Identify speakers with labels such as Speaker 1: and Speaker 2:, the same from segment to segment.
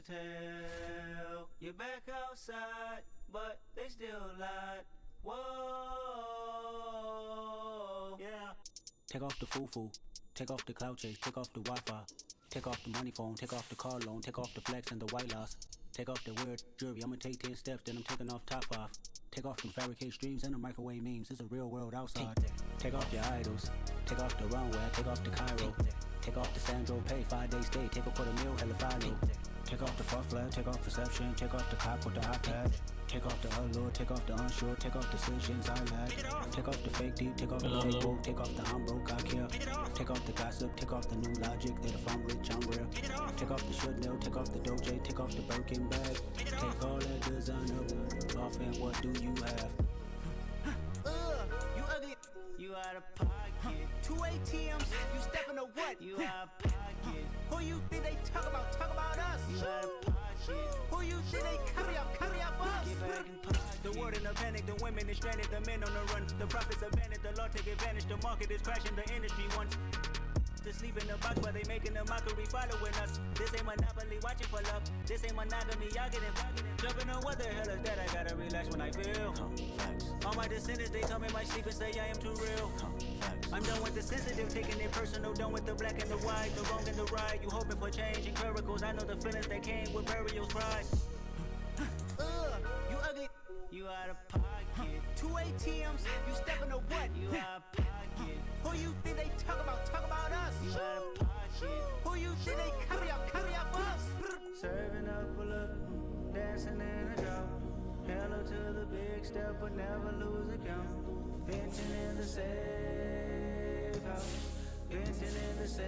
Speaker 1: tell. You're back outside, but they still lied. Whoa, yeah.
Speaker 2: Take off the foo-foo, take off the cloud chase, take off the Wi-Fi, take off the money phone, take off the car loan, take off the flex and the white loss, take off the weird jewelry. I'ma take 10 steps, then I'm taking off top off. Take off them fabricated streams and the microwave memes. It's a real world outside. Take off your idols, take off the runway, take off the Cairo, take off the Sandro Pay, 5 days stay, take a $250,000, hella follow. Take off the fuck flag, take off perception, take off the cop with the iPad. Take off the allure, take off the unsure, take off decisions I lack. Take off the fake deep, take off the fake woke, take off the I'm broke, I care. Take off the gossip, take off the new logic that if I'm rich, I'm real. Take off the should know, take off the Doja, take off the Birkin bag. Take all that designer off and what do you have?
Speaker 1: You ugly, you out of pocket. 2 ATMs, you stepping to what? You out of pocket. Who you think they talk about? Talk about us. You out of pocket. Who you think they carry up for us? Get back in pocket. The world in a panic, the women is stranded, the men on the run. The profits abandoned, the law take advantage. The market is crashing, the industry wants to sleep in the box while they making a mockery following us. This ain't monopoly, watching for love. This ain't monogamy, y'all getting jumping on what the hell is that? I gotta relax when I feel. All my descendants, they come in my sleep and say I am too real. I'm done with the sensitive, taking it personal. Done with the black and the white, the wrong and the right. You hoping for change and miracles. I know the feelings that came with burial cries. You ugly, you out of pocket. 2 ATMs, you stepping to what? You out of pocket. Who you think they talk about? Talk about us. You out of pocket. Who you think they carry up for us? Serving up a look, dancing in a drop. Hello to the big step, but never lose a count. Venting in the safe house. Venting in the safe.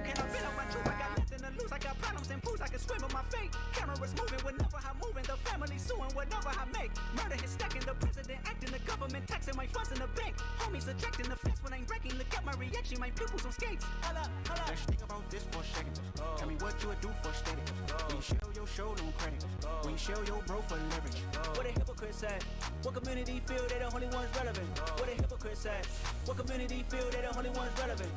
Speaker 3: Can I feel about you? I got nothing to lose. I got problems and pools. I can swim with my fate. Cameras moving whenever I'm moving. The family suing whatever I make. Murder is stacking. The president acting. The government taxing my funds in the bank. Homies ejecting the fence when I'm breaking. Look at my reaction. My pupils on skates. Hold up.
Speaker 1: Let's think about this for a second. Tell me what you would do for steady. When you show your show, no credit. When you show your bro for leverage. What a hypocrite said. What community feel they the only ones relevant? What a hypocrite said. What community feel they the only ones relevant?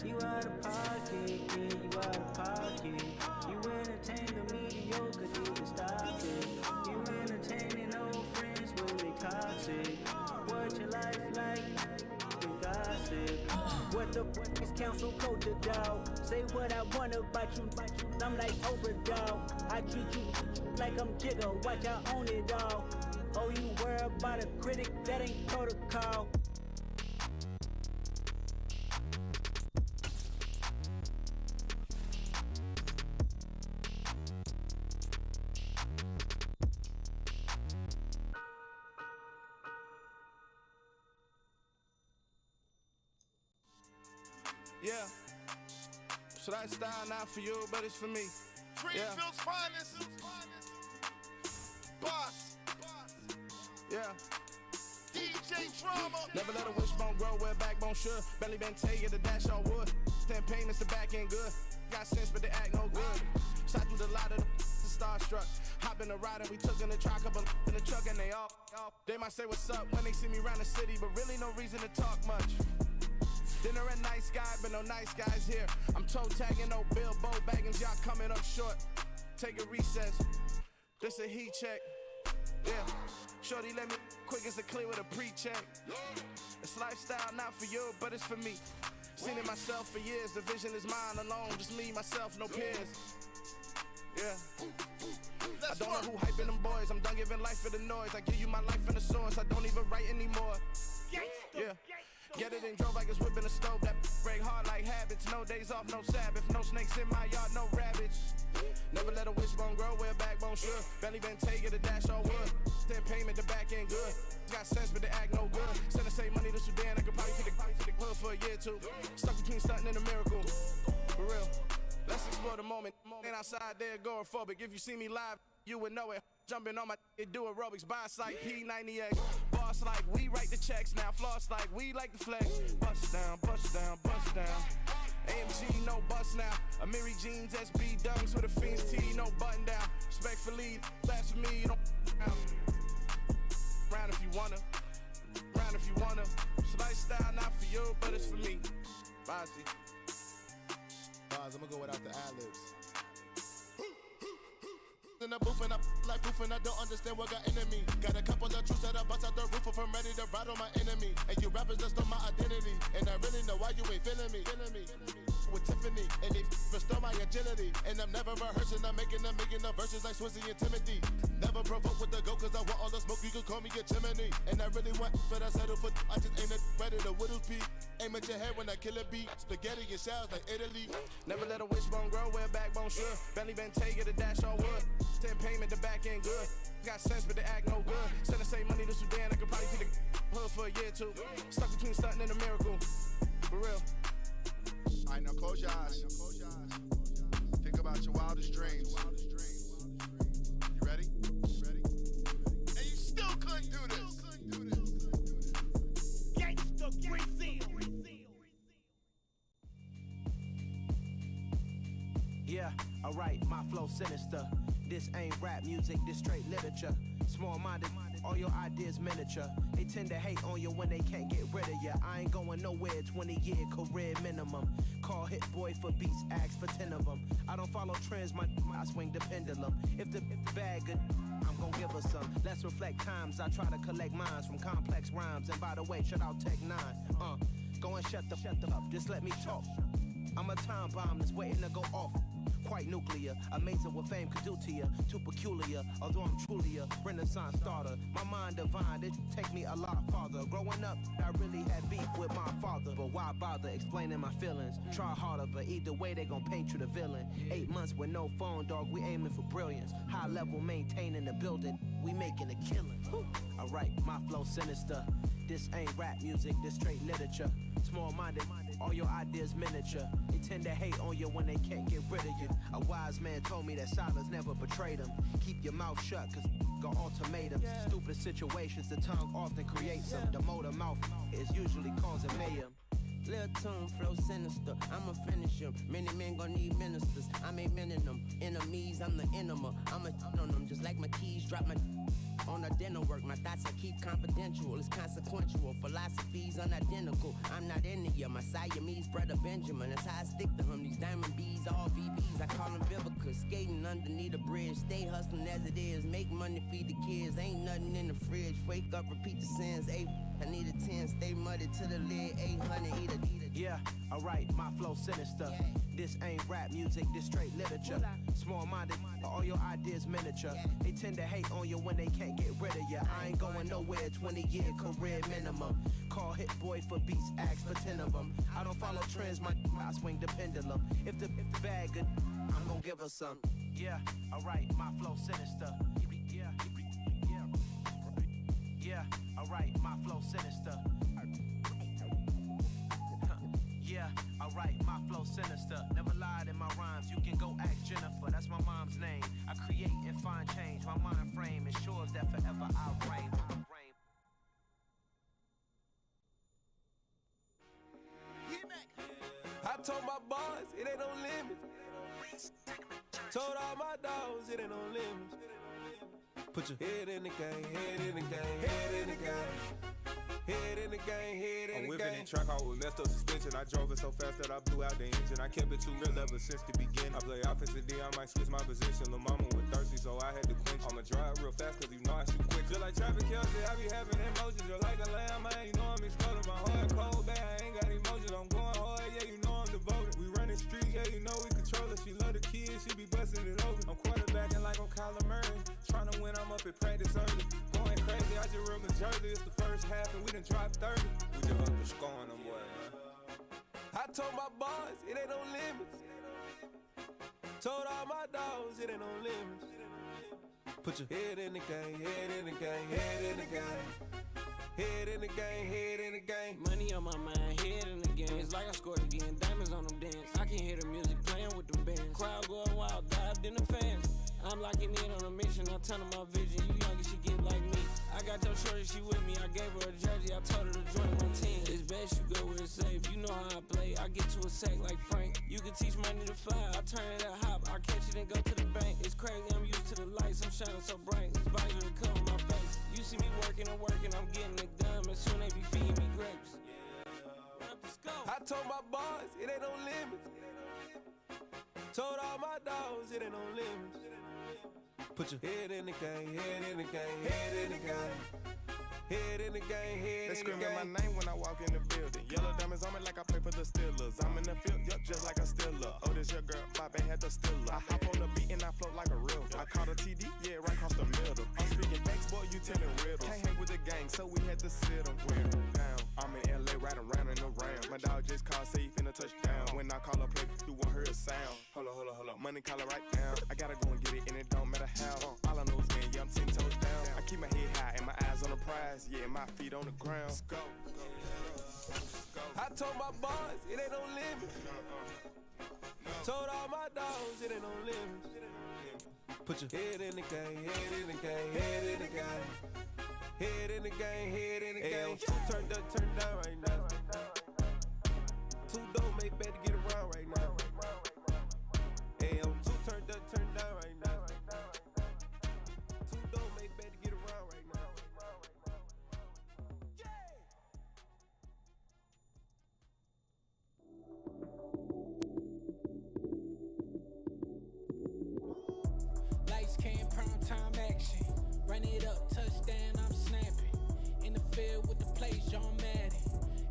Speaker 1: You out of pocket, yeah, you out of pocket. You entertain the mediocre, need to stop it. You entertaining old friends when they toxic. What your life like? You gossip. What the fuck is council culture, dog? Say what I want about you, I'm like overdog. I treat you like I'm Jigga, watch I own it all. Oh, you worry about a critic, that ain't protocol.
Speaker 4: Yeah, so that style not for you, but it's for me.
Speaker 5: Greenfield's finest. Boss.
Speaker 4: Yeah.
Speaker 5: DJ Drama.
Speaker 4: Never let a wishbone grow where a backbone should. Belly been taken to dash on wood. 10 payments, the back end good. Got sense, but they act no good. Shot through the lot of the starstruck. Hop in the ride and we took in the truck, up in the truck and they all. They might say what's up when they see me around the city, but really no reason to talk much. Dinner at Nice Guy, but no nice guys here. I'm toe tagging, no Bilbo baggins, y'all coming up short. Take a recess, this a heat check. Yeah, shorty let me quick as a clear with a pre-check. It's lifestyle not for you, but it's for me. Seen it myself for years, the vision is mine alone. Just me, myself, no peers. Yeah. I don't know who hyping them boys. I'm done giving life for the noise. I give you my life in the source. I don't even write anymore. Yeah. Get it and drove like it's whipping a stove. That break hard like habits. No days off, no Sabbath. No snakes in my yard, no rabbits. Never let a wishbone grow where a backbone should. Belly been taken to dash on wood. 10 payment, the back end good. Got sense, but they act no good. Send the same money to Sudan. I could probably take the hood for a year or two. Stuck between stunting and a miracle. For real. Let's explore the moment. Ain't outside there agoraphobic. If you see me live, you would know it. Jumping on my do aerobics, buy site P90X. Boss like we write the checks now. Floss like we like the flex. Bust down, bust down, bust down. AMG, no bust now. Amiri jeans, SB dunks with a Fiends T, no button down. Respectfully, that's for me, you don't round if you wanna. Round if you wanna. It's lifestyle not for you, but it's for me. Bossy.
Speaker 5: Boz, I'm gonna go without the ad-libs. in the booth and I like proof and I don't understand what got into me. Got a couple of truths that I bust out the roof if I'm ready to ride on my enemy. And you rappers just stole my identity, and I really know why you ain't feeling me. With Tiffany, and they restore my agility. And I'm never rehearsing, I'm making the verses like Swizzy and Timothy. Never provoke with the go, cause I want all the smoke, you can call me a chimney. And I really want, but I settle for, I just ain't ready to whittles beat. Aim at your head when I kill a beat. Spaghetti and shells like Italy. Never let a wishbone grow where a backbone should. Belly been take it, a dash all wood. 10 payment, the back end good. Got sense, but they act no good. Send the same money to Sudan, I could probably see the hood for a year or two. Stuck between stunting and a miracle. For real.
Speaker 6: Alright, now close your eyes. Think about your wildest dreams. You ready?
Speaker 5: And you still couldn't do this.
Speaker 3: Gangsta Brazil.
Speaker 7: Yeah, alright, my flow sinister. This ain't rap music, this straight literature. Small-minded, all your ideas miniature. They tend to hate on you when they can't get rid of you. I ain't going nowhere, 20-year career minimum. Call Hit Boy for beats, ask for 10 of them. I don't follow trends, I swing the pendulum. If the bag good, I'm gon' give her some. Let's reflect times, I try to collect minds from complex rhymes. And by the way, shout out Tech 9. Go and shut the up, just let me talk. I'm a time bomb that's waiting to go off. Quite nuclear, amazing what fame could do to you. Too peculiar, although I'm truly a renaissance starter. My mind divine, it take me a lot farther. Growing up, I really had beef with my father. But why bother explaining my feelings? Try harder, but either way they gon' paint you the villain. 8 months with no phone, dog, we aiming for brilliance. High level, maintaining the building, we making a killing. Alright, my flow sinister. This ain't rap music, this straight literature. Small-minded, all your ideas miniature. They tend to hate on you when they can't get rid of you. A wise man told me that silence never betrayed him. Keep your mouth shut, cause got ultimatums. Stupid situations, the tongue often creates them. The motor mouth is usually causing mayhem.
Speaker 8: Lil' tune, flow sinister, I'ma finish him. Many men gon' need ministers, I'm a men in them. Enemies, I'm the enema, I'm a on them. Just like my keys, drop my on a dental work. My thoughts I keep confidential, it's consequential. Philosophies unidentical, I'm not into ya. My Siamese brother Benjamin, that's how I stick to him. These diamond bees, all BBs, I call them Vivica. Skating underneath a bridge, stay hustling as it is. Make money, feed the kids, ain't nothing in the fridge. Wake up, repeat the sins, I need a 10, stay muddy to the lid, 800, eat a.
Speaker 7: Yeah, alright, my flow sinister. This ain't rap music, this straight literature. Small-minded, all your ideas miniature. They tend to hate on you when they can't get rid of you. I ain't going nowhere, 20-year career minimum. Call Hit Boy for beats, ask for 10 of them. I don't follow trends, I swing the pendulum. If the bag good, I'm gon' give her some. Yeah, alright, my flow sinister. Yeah, alright, my flow sinister. Yeah, alright, my flow sinister. Never lied in my rhymes, you can go ask Jennifer. That's my mom's name. I create and find change. My mind frame ensures that forever I reign.
Speaker 9: I told my boys it ain't no limits. Told all my dogs it ain't no limits. Put your head in the game, head in the game, head in the game. Head in the game, head in the game. I'm whipping in track out with messed up suspension. I drove it so fast that I blew out the engine. I kept it too real ever since the beginning. I play offensive D, I might switch my position. Lil' mama was thirsty, so I had to quench. I'ma drive real fast, cause you know I shoot quick. Just like traffic Kelsey, I be having emotions. Just like a lamb, man, you know I'm exploding. My heart cold, bad, I ain't got emotions. I'm going hard, yeah, you know I'm devoted. We running streets, yeah, you know we control it. She love the kids, she be busting it over. I'm quarterbacking like I'm Kyler Murray. Trying to win, I'm up at practice early. Going crazy, I just real Jersey. It's the first half and we done dropped 30. We just up and scoring them, boy, man. I told my boys it ain't no limits. Told all my dogs it ain't no limits. Put your head in the game, head in the game, head in the game. Head in the game, head in the game.
Speaker 10: Money on my mind, head in the game. It's like I scored again, diamonds on them dance. I can hear the music playing with them bands. Crowd going wild, dived in the fans. I'm locking in on a mission, I'm telling my vision. You young and she get like me. I got your shorty, she with me. I gave her a jersey, I told her to join my team. It's best you go where it's safe. You know how I play. I get to a sack like Frank. You can teach money to fly. I turn it that hop. I catch it and go to the bank. It's crazy, I'm used to the lights. I'm shining so bright. This visor to cover my face. You see me working and working. I'm getting it done. And soon they be feeding me grapes.
Speaker 9: I told my boys it ain't no limits. Told all my dogs it ain't no limits. Put your head in the game, head in the game, head in the game. Head in the game, head in the game.
Speaker 4: They screaming my name when I walk in the building. Yellow diamonds on me like I play for the Steelers. I'm in the field, yup, just like a Steeler. Oh, this your girl, Bobby had the Steeler. I hop on the beat and I float like a river. I caught a TD, yeah, right across the middle. I'm speaking facts, boy, you telling riddles. Can't hang with the gang, so we had to sit them down. I'm in LA, riding round and around. My dog just called, say he finna touchdown. When I call a play, you won't hear a sound. Hold up, money caller right now. I gotta go and get it, and it don't matter how. All I know is when, yeah, I'm 10 toes down. I keep my head high and my eyes on the prize. Yeah, my feet on the ground. Let's go.
Speaker 9: I told my boys, it ain't no limit. Told all my dogs, it ain't no limit. Put your head in the game, head in the game, head in the game. Head in the game, head in the game. Turn down right now. Too dope, make better get around right now. Hey, I'm too turned down right now. Too dope, make better get around right now.
Speaker 10: Lights came, prime time action. Run it up, touchdown, I'm snapping. In the field with the plays, John Madden.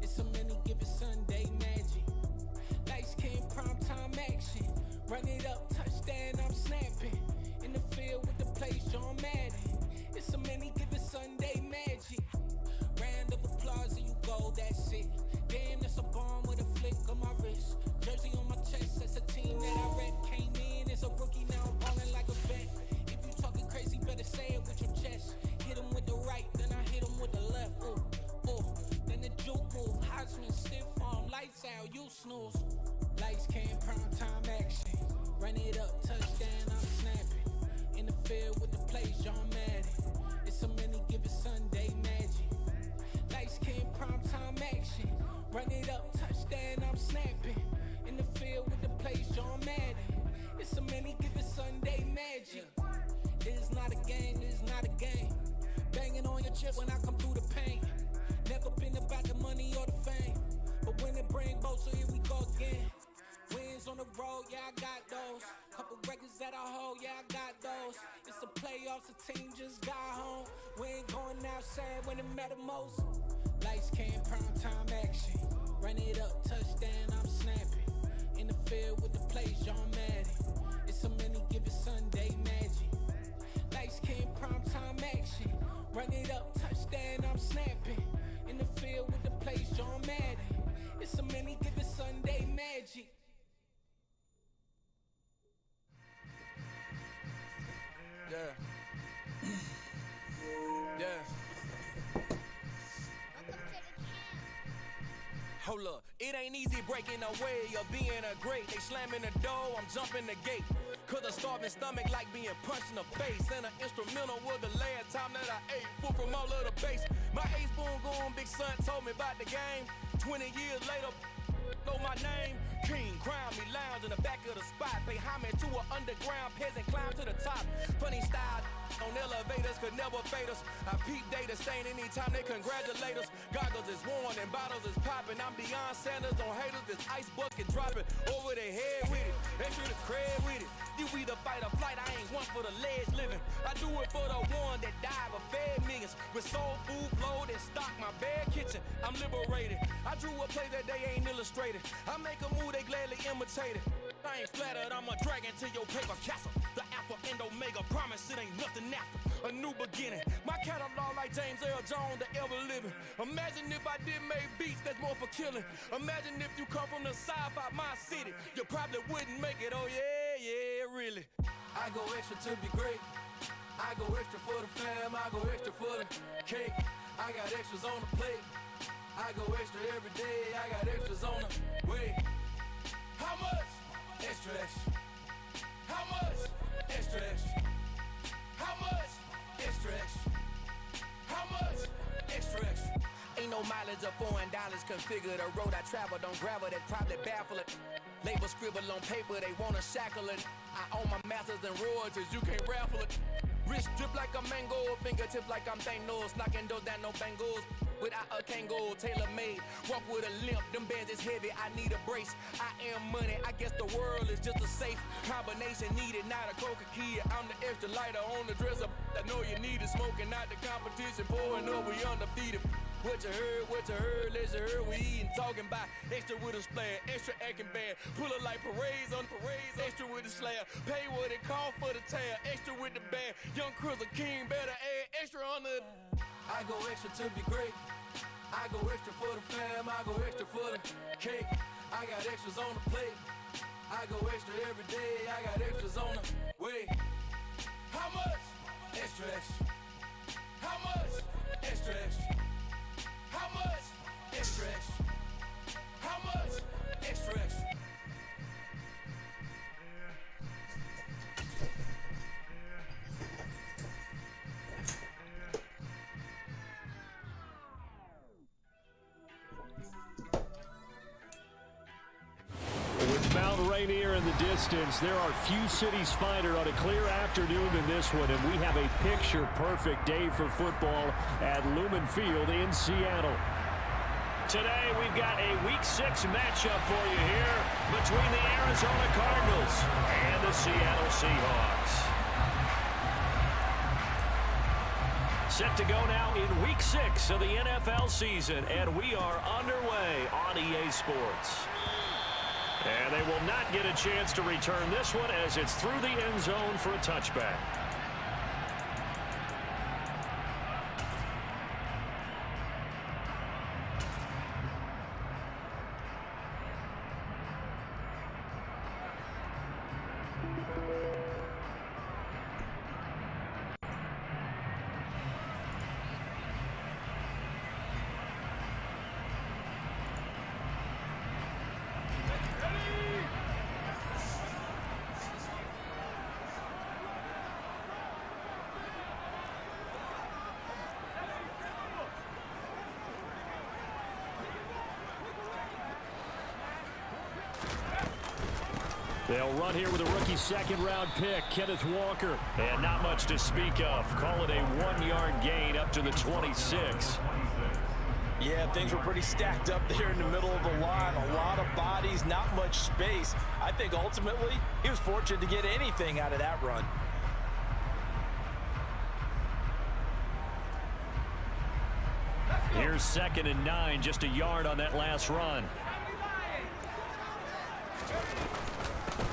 Speaker 10: It's a many given Sunday magic. Lights came, prime time action. Run it up, touchdown, I'm snapping. In the field with the plays, John Madden. It's a many given Sunday magic. Round of applause and you go, that's it. Damn, that's a bomb with a flick on my wrist. Jersey on my chest, that's a team that I rep. Came in as a rookie, now I'm ballin' like a vet. If you talking crazy, better say it with your chest. Hit him with the right, then I hit him with the left. Then the juke move, Heisman, stiff arm, lights out, you snooze. Lights came, prime time action. Run it up, touchdown, I'm snapping. In the field with the plays, John Madden. It's a many given Sunday magic. Lights came, prime time action. Run it up, touchdown, I'm snapping. In the field with the plays, John Madden. It's a many given Sunday magic. This is not a game, this is not a game. Banging on your chest when I come through the pain. Never been about the money or the fame. But when it bring both, so here we go again. Wins on the road, yeah, I got those. Couple records that I hold, yeah, I got those. It's the playoffs, the team just got home. We ain't going outside when it matter most. Lights came, prime time action. Run it up, touchdown, I'm snapping. In the field with the plays, John Madden. It's a many given Sunday magic. Lights came, prime time action. Run it up, touchdown, I'm snapping. In the field with the plays, John Madden. It's a many given Sunday magic.
Speaker 11: Yeah. Hold up, it ain't easy breaking away or being a great. They slamming the door, I'm jumping the gate. Cause a starving stomach like being punched in the face. And an instrumental was the last time that I ate. Food from all of the bass. My ace boom goon, big son told me about the game. 20 years later, know my name. King, crown me, lounge in the back of the spot. Pay homage to an underground peasant, climb to the top. Funny style on elevators could never fade us. I peep data stain anytime they congratulate us. Goggles is worn and bottles is popping. I'm beyond Sanders on haters, this ice bucket dropping over their head with it. Extra the cred with it. You either fight or flight, I ain't one for the ledge living. I do it for the one that died but fed millions. With soul food flowed and stocked my bare kitchen. I'm liberated. I drew a play that they ain't illustrated. I make a move, they gladly imitate it. I ain't flattered, I'm a dragon to your paper castle. The Alpha and Omega, promise it ain't nothing after. A new beginning. My catalog like James Earl Jones, the ever living. Imagine if I did make beats that's more for killing. Imagine if you come from the sci-fi, my city. You probably wouldn't make it, oh yeah, really.
Speaker 9: I go extra to be great. I go extra for the fam, I go extra for the cake. I got extras on the plate. I go extra every day, I got extras on the way. How much? Extra, extra. How much? Extra, extra. How much? Extra, extra. How much? Extra, extra.
Speaker 11: Ain't no mileage of $4 configure the road I travel. Don't gravel, that probably baffle it. Label scribble on paper, they wanna shackle it. I own my masters and royalties, you can't raffle it. Wrist drip like a mango, fingertips like I'm Thanos, knocking those down, no bangles. without a Kangol, tailor-made. Walk with a limp, them bands is heavy, I need a brace. I am money, I guess the world is just a safe combination needed, not a coca key. I'm the extra lighter on the dresser. I know you need it, smoking out the competition, pouring up, we undefeated. What you heard, let's hear we eatin', talking about extra with a splash, extra acting bad, pull it like parades on parades, extra with the slab, pay what it cost for the tab, extra with the band, young Cruiser King better add extra on the. I go extra to be great, I go extra for the fam, I go extra for the cake, I got extras on the plate, I go extra every day, I got extras on the way. How much? Extra, extra. How much? Extra, extra. How much? Extra, extra. How much? Extra, extra.
Speaker 12: With Mount Rainier in the distance, there are few cities finer on a clear afternoon than this one, and we have a picture-perfect day for football at Lumen Field in Seattle. Today, we've got a Week 6 matchup for you here between the Arizona Cardinals and the Seattle Seahawks. Set to go now in Week 6 of the NFL season, and we are underway on EA Sports. And they will not get a chance to return this one as it's through the end zone for a touchback. They'll run here with a rookie second-round pick, Kenneth Walker. And not much to speak of. Call it a 1-yard gain up to the 26.
Speaker 13: Yeah, things were pretty stacked up there in the middle of the line. A lot of bodies, not much space. I think ultimately he was fortunate to get anything out of that run.
Speaker 12: Here's 2nd and 9, just a yard on that last run.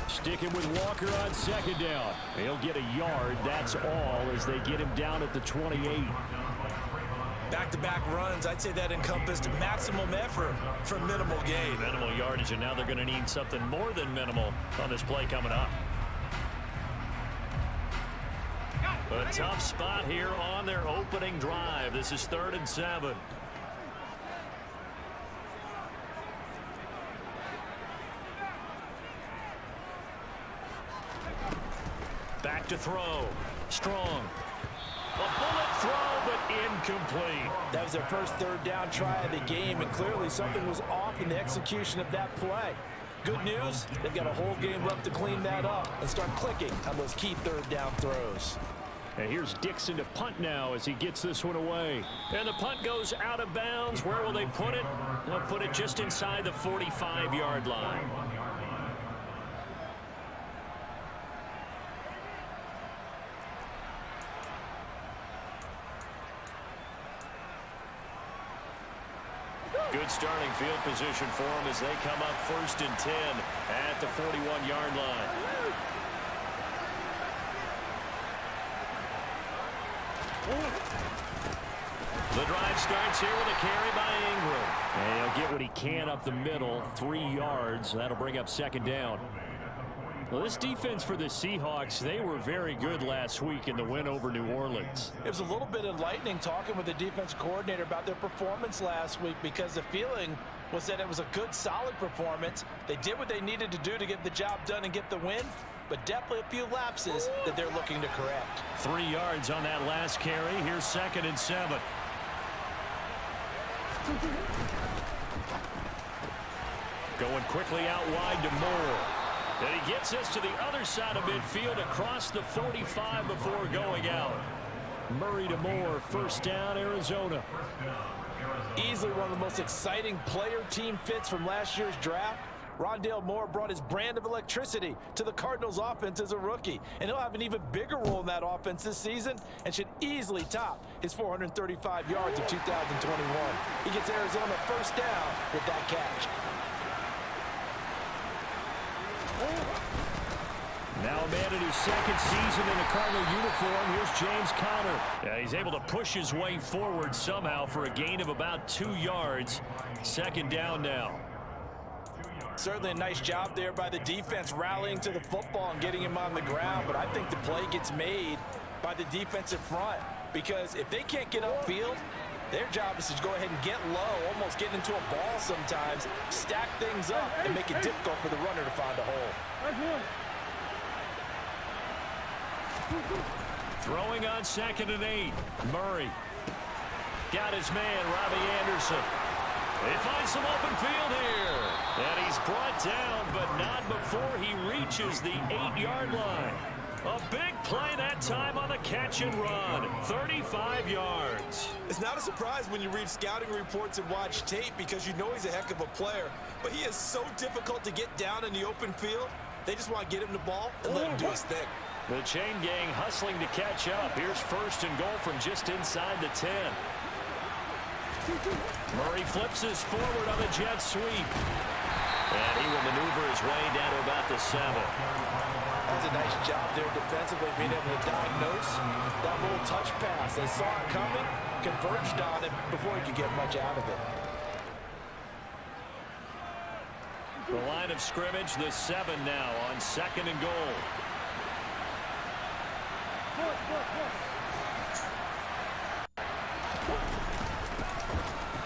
Speaker 12: Sticking with Walker on 2nd down. He'll get a yard, that's all, as they get him down at the 28.
Speaker 13: Back-to-back runs, I'd say that encompassed maximum effort for minimal gain.
Speaker 12: Minimal yardage, and now they're going to need something more than minimal on this play coming up. A tough spot here on their opening drive. This is 3rd and 7. Back to throw. Strong. A bullet throw, but incomplete.
Speaker 13: That was their first 3rd down try of the game, and clearly something was off in the execution of that play. Good news, they've got a whole game left to clean that up and start clicking on those key 3rd down throws.
Speaker 12: And here's Dixon to punt now as he gets this one away. And the punt goes out of bounds. Where will they put it? They'll put it just inside the 45-yard line. Good starting field position for them as they come up 1st and 10 at the 41-yard line. The drive starts here with a carry by Ingram. And he'll get what he can up the middle, 3 yards. That'll bring up 2nd down. Well, this defense for the Seahawks, they were very good last week in the win over New Orleans.
Speaker 13: It was a little bit enlightening talking with the defense coordinator about their performance last week, because the feeling was that it was a good, solid performance. They did what they needed to do to get the job done and get the win, but definitely a few lapses that they're looking to correct.
Speaker 12: 3 yards on that last carry. Here's 2nd and 7. Going quickly out wide to Moore. And he gets us to the other side of midfield across the 45 before going out. Murray to Moore, 1st down, Arizona.
Speaker 13: Easily one of the most exciting player-team fits from last year's draft. Rondale Moore brought his brand of electricity to the Cardinals offense as a rookie, and he'll have an even bigger role in that offense this season and should easily top his 435 yards of 2021. He gets Arizona first down with that catch.
Speaker 12: Now a man in his second season in a Cardinal uniform. Here's James Conner. Yeah, he's able to push his way forward somehow for a gain of about 2 yards. Second down now.
Speaker 13: Certainly a nice job there by the defense rallying to the football and getting him on the ground, but I think the play gets made by the defensive front because if they can't get upfield, their job is to go ahead and get low, almost get into a ball sometimes, stack things up, and make it difficult for the runner to find a hole.
Speaker 12: Throwing on 2nd and 8. Murray. Got his man, Robbie Anderson. They find some open field here. And he's brought down, but not before he reaches the 8-yard line. A big play that time on the catch and run. 35 yards.
Speaker 14: It's not a surprise when you read scouting reports and watch tape because you know he's a heck of a player. But he is so difficult to get down in the open field. They just want to get him the ball and let him do his thing.
Speaker 12: The chain gang hustling to catch up. Here's 1st and goal from just inside the 10. Murray flips his forward on the jet sweep. And he will maneuver his way down to about the 7.
Speaker 13: That's a nice job there defensively, being able to diagnose that little touch pass. They saw it coming, converged on it before he could get much out of it.
Speaker 12: The line of scrimmage, the 7 now on 2nd and goal.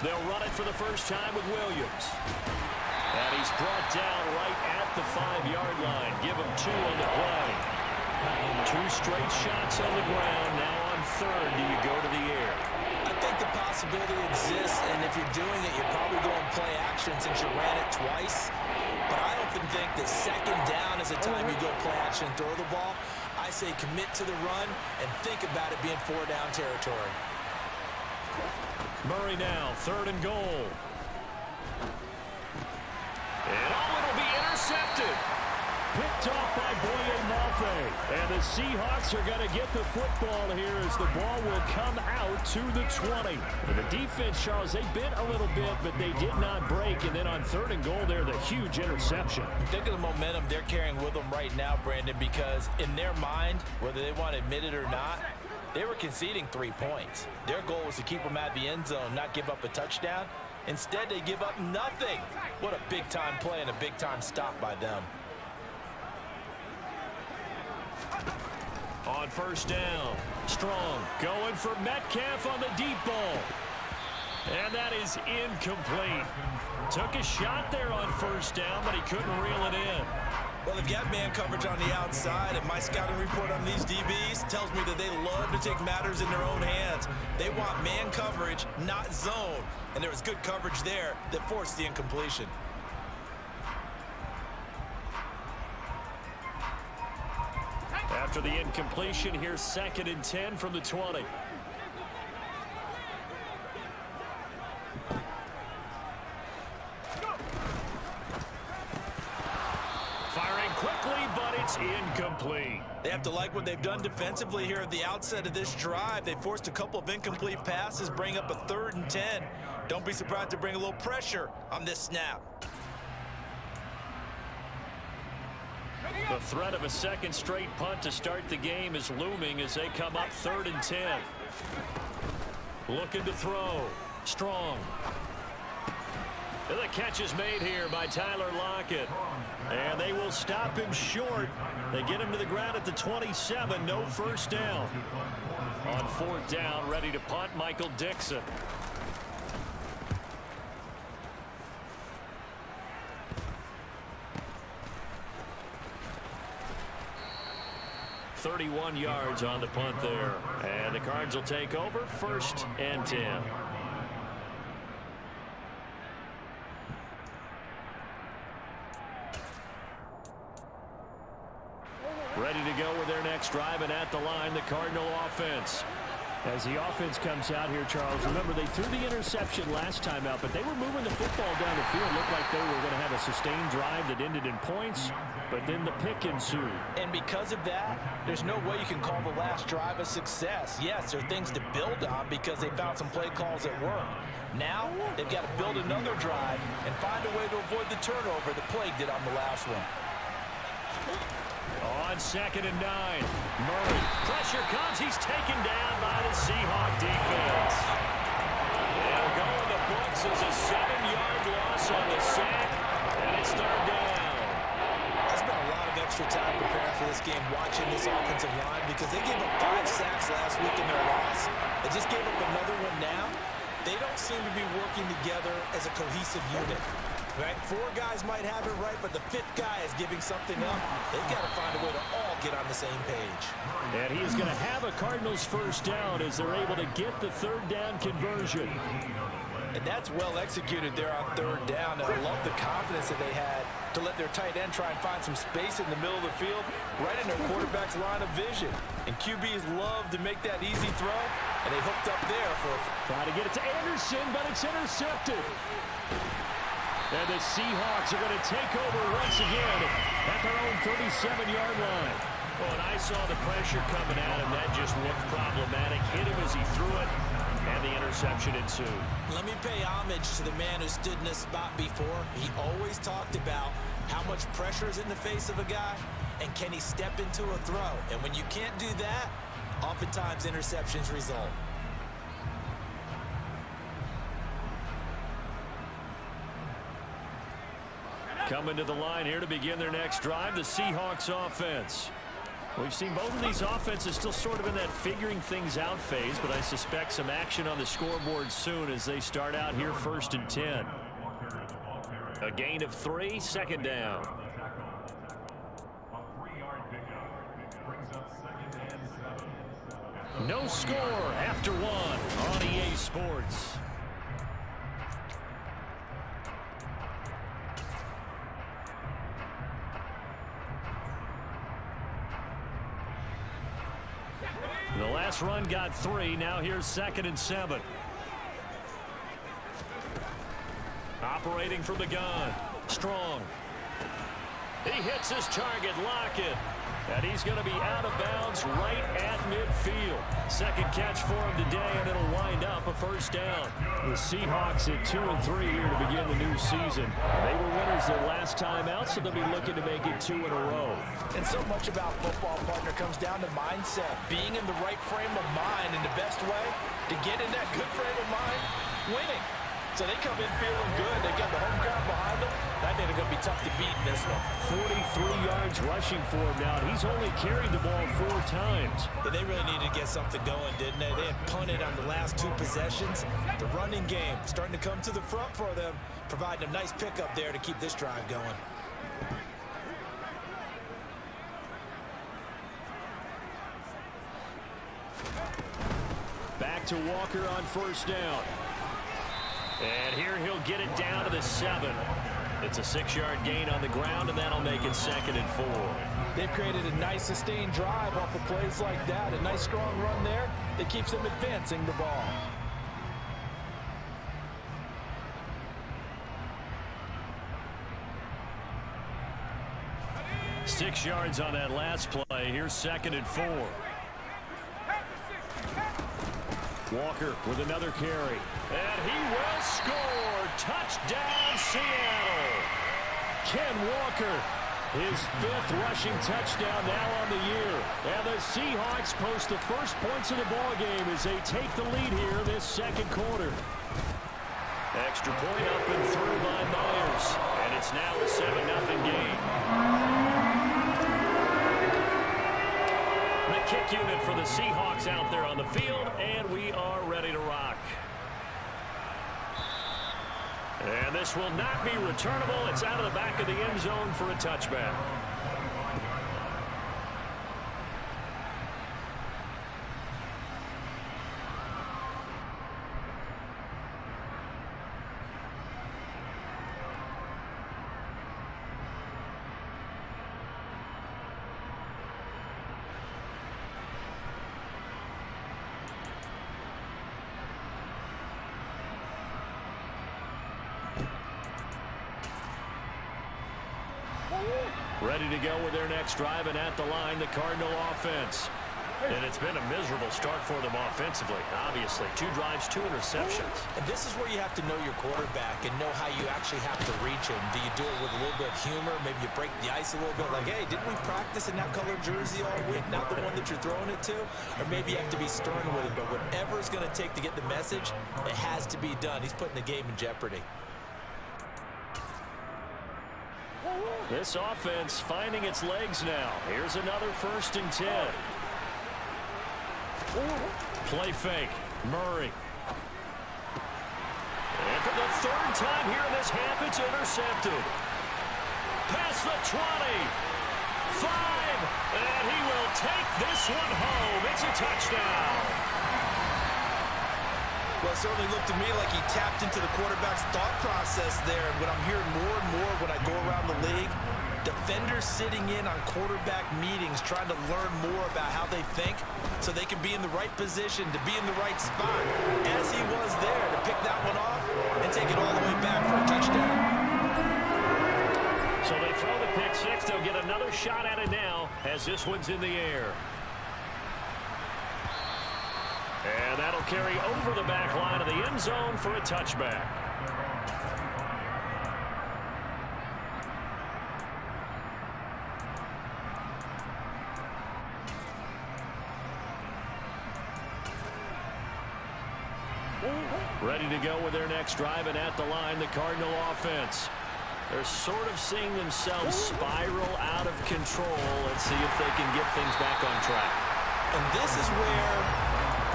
Speaker 12: They'll run it for the first time with Williams. And he's brought down right at the 5-yard line. Give him 2 on the play. 2 straight shots on the ground. Now on 3rd, do you go to the air?
Speaker 13: I think the possibility exists, and if you're doing it, you're probably going play action since you ran it twice. But I often think that 2nd down is the time you go play action and throw the ball. I say commit to the run and think about it being 4-down territory.
Speaker 12: Murray now, 3rd and goal. And it'll be intercepted. Picked off by Boye Mafe. And the Seahawks are going to get the football here as the ball will come out to the 20. And the defense, Charles, they bit a little bit, but they did not break. And then on 3rd and goal there, the huge interception.
Speaker 13: Think of the momentum they're carrying with them right now, Brandon, because in their mind, whether they want to admit it or not, they were conceding 3 points. Their goal was to keep them out of the end zone, not give up a touchdown. Instead, they give up nothing. What a big-time play and a big-time stop by them.
Speaker 12: On 1st down, Strong going for Metcalf on the deep ball. And that is incomplete. Took a shot there on 1st down, but he couldn't reel it in.
Speaker 14: Well, they've got man coverage on the outside, and my scouting report on these DBs tells me that they love to take matters in their own hands. They want man coverage, not zone. And there was good coverage there that forced the incompletion.
Speaker 12: After the incompletion, here's 2nd and 10 from the 20. Firing quickly, but it's incomplete.
Speaker 14: They have to like what they've done defensively here at the outset of this drive. They forced a couple of incomplete passes, bring up a 3rd and 10. Don't be surprised to bring a little pressure on this snap.
Speaker 12: The threat of a 2nd straight punt to start the game is looming as they come up 3rd and 10. Looking to throw. Strong. And the catch is made here by Tyler Lockett. And they will stop him short. They get him to the ground at the 27. No 1st down. On 4th down, ready to punt, Michael Dixon. .31 yards on the punt there. And the Cards will take over 1st and 10. Ready to go with their next drive, and at the line, the Cardinal offense. As the offense comes out here, Charles, remember they threw the interception last time out, but they were moving the football down the field. Looked like they were going to have a sustained drive that ended in points, but then the pick ensued.
Speaker 13: And because of that, there's no way you can call the last drive a success. Yes, there are things to build on because they found some play calls that work. Now, they've got to build another drive and find a way to avoid the turnover that plagued it on the last one.
Speaker 12: On 2nd and 9, Murray. Pressure comes. He's taken down by the Seahawk defense. They'll go in the books as a 7-yard loss on the sack, and it's 3rd down.
Speaker 14: I spent a lot of extra time preparing for this game watching this offensive line because they gave up 5 sacks last week in their loss. They just gave up another one now. They don't seem to be working together as a cohesive unit. Right? 4 guys might have it right, but the 5th guy is giving something up. They've got to find a way to all get on the same page.
Speaker 12: And he is going to have a Cardinals first down as they're able to get the 3rd down conversion.
Speaker 13: And that's well executed there on 3rd down. And I love the confidence that they had to let their tight end try and find some space in the middle of the field, right in their quarterback's line of vision. And QBs love to make that easy throw, and they hooked up there for
Speaker 12: trying to get it to Anderson, but it's intercepted. And the Seahawks are going to take over once again at their own 37-yard line. Well, and I saw the pressure coming at him. That just looked problematic. Hit him as he threw it, and the interception ensued.
Speaker 14: Let me pay homage to the man who stood in this spot before. He always talked about how much pressure is in the face of a guy, and can he step into a throw. And when you can't do that, oftentimes interceptions result.
Speaker 12: Coming to the line here to begin their next drive, the Seahawks offense. We've seen both of these offenses still sort of in that figuring things out phase, but I suspect some action on the scoreboard soon as they start out here 1st and 10. A gain of 3, 2nd down. No score after 1 on EA Sports. The last run got 3. Now here's 2nd and 7. Operating from the gun. Strong. He hits his target. Lockett. And he's going to be out of bounds right at midfield. 2nd catch for him today, and it'll wind up a 1st down. The Seahawks at 2 and 3 here to begin the new season. They were winners their last time out, so they'll be looking to make it 2 in a row.
Speaker 13: And so much about football, partner, comes down to mindset. Being in the right frame of mind, and the best way to get in that good frame of mind, winning. So they come in feeling good. They got the home crowd behind them. I think they're going to be tough to beat in this one.
Speaker 12: 43 yards rushing for him now. He's only carried the ball 4 times.
Speaker 14: Yeah, they really needed to get something going, didn't they? They had punted on the last 2 possessions. The running game starting to come to the front for them, providing a nice pickup there to keep this drive going.
Speaker 12: Back to Walker on 1st down. And here he'll get it down to the 7. It's a 6-yard gain on the ground, and that'll make it 2nd and 4.
Speaker 13: They've created a nice sustained drive off of plays like that. A nice strong run there that keeps them advancing the ball.
Speaker 12: Six yards on that last play. Here's 2nd and 4. Walker with another carry. And he will score. Touchdown, Seattle. Ken Walker, his 5th rushing touchdown now on the year. And the Seahawks post the first points of the ballgame as they take the lead here in this 2nd quarter. Extra point up and through by Myers. And it's now a 7-0 game. The kick unit for the Seahawks out there on the field, and we are ready to rock. And this will not be returnable. It's out of the back of the end zone for a touchback. Ready to go with their next drive, and at the line, the Cardinal offense. And it's been a miserable start for them offensively, obviously. 2 drives, 2 interceptions.
Speaker 14: And this is where you have to know your quarterback and know how you actually have to reach him. Do you do it with a little bit of humor? Maybe you break the ice a little bit, like, hey, didn't we practice in that colored jersey all week, not the one that you're throwing it to? Or maybe you have to be stern with him, but whatever it's going to take to get the message, it has to be done. He's putting the game in jeopardy.
Speaker 12: This offense finding its legs now. Here's another 1st and 10. Play fake. Murray. And for the 3rd time here in this half, it's intercepted. Past the 20. 5. And he will take this one home. It's a touchdown.
Speaker 14: Well, it certainly looked to me like he tapped into the quarterback's thought process there. And what I'm hearing more and more when I go around the league, defenders sitting in on quarterback meetings trying to learn more about how they think so they can be in the right position, to be in the right spot, as he was there, to pick that one off and take it all the way back for a touchdown.
Speaker 12: So they throw the pick 6. They'll get another shot at it now as this one's in the air. And that'll carry over the back line of the end zone for a touchback. Ready to go with their next drive, and at the line, the Cardinal offense. They're sort of seeing themselves spiral out of control. Let's see if they can get things back on track.
Speaker 14: And this is where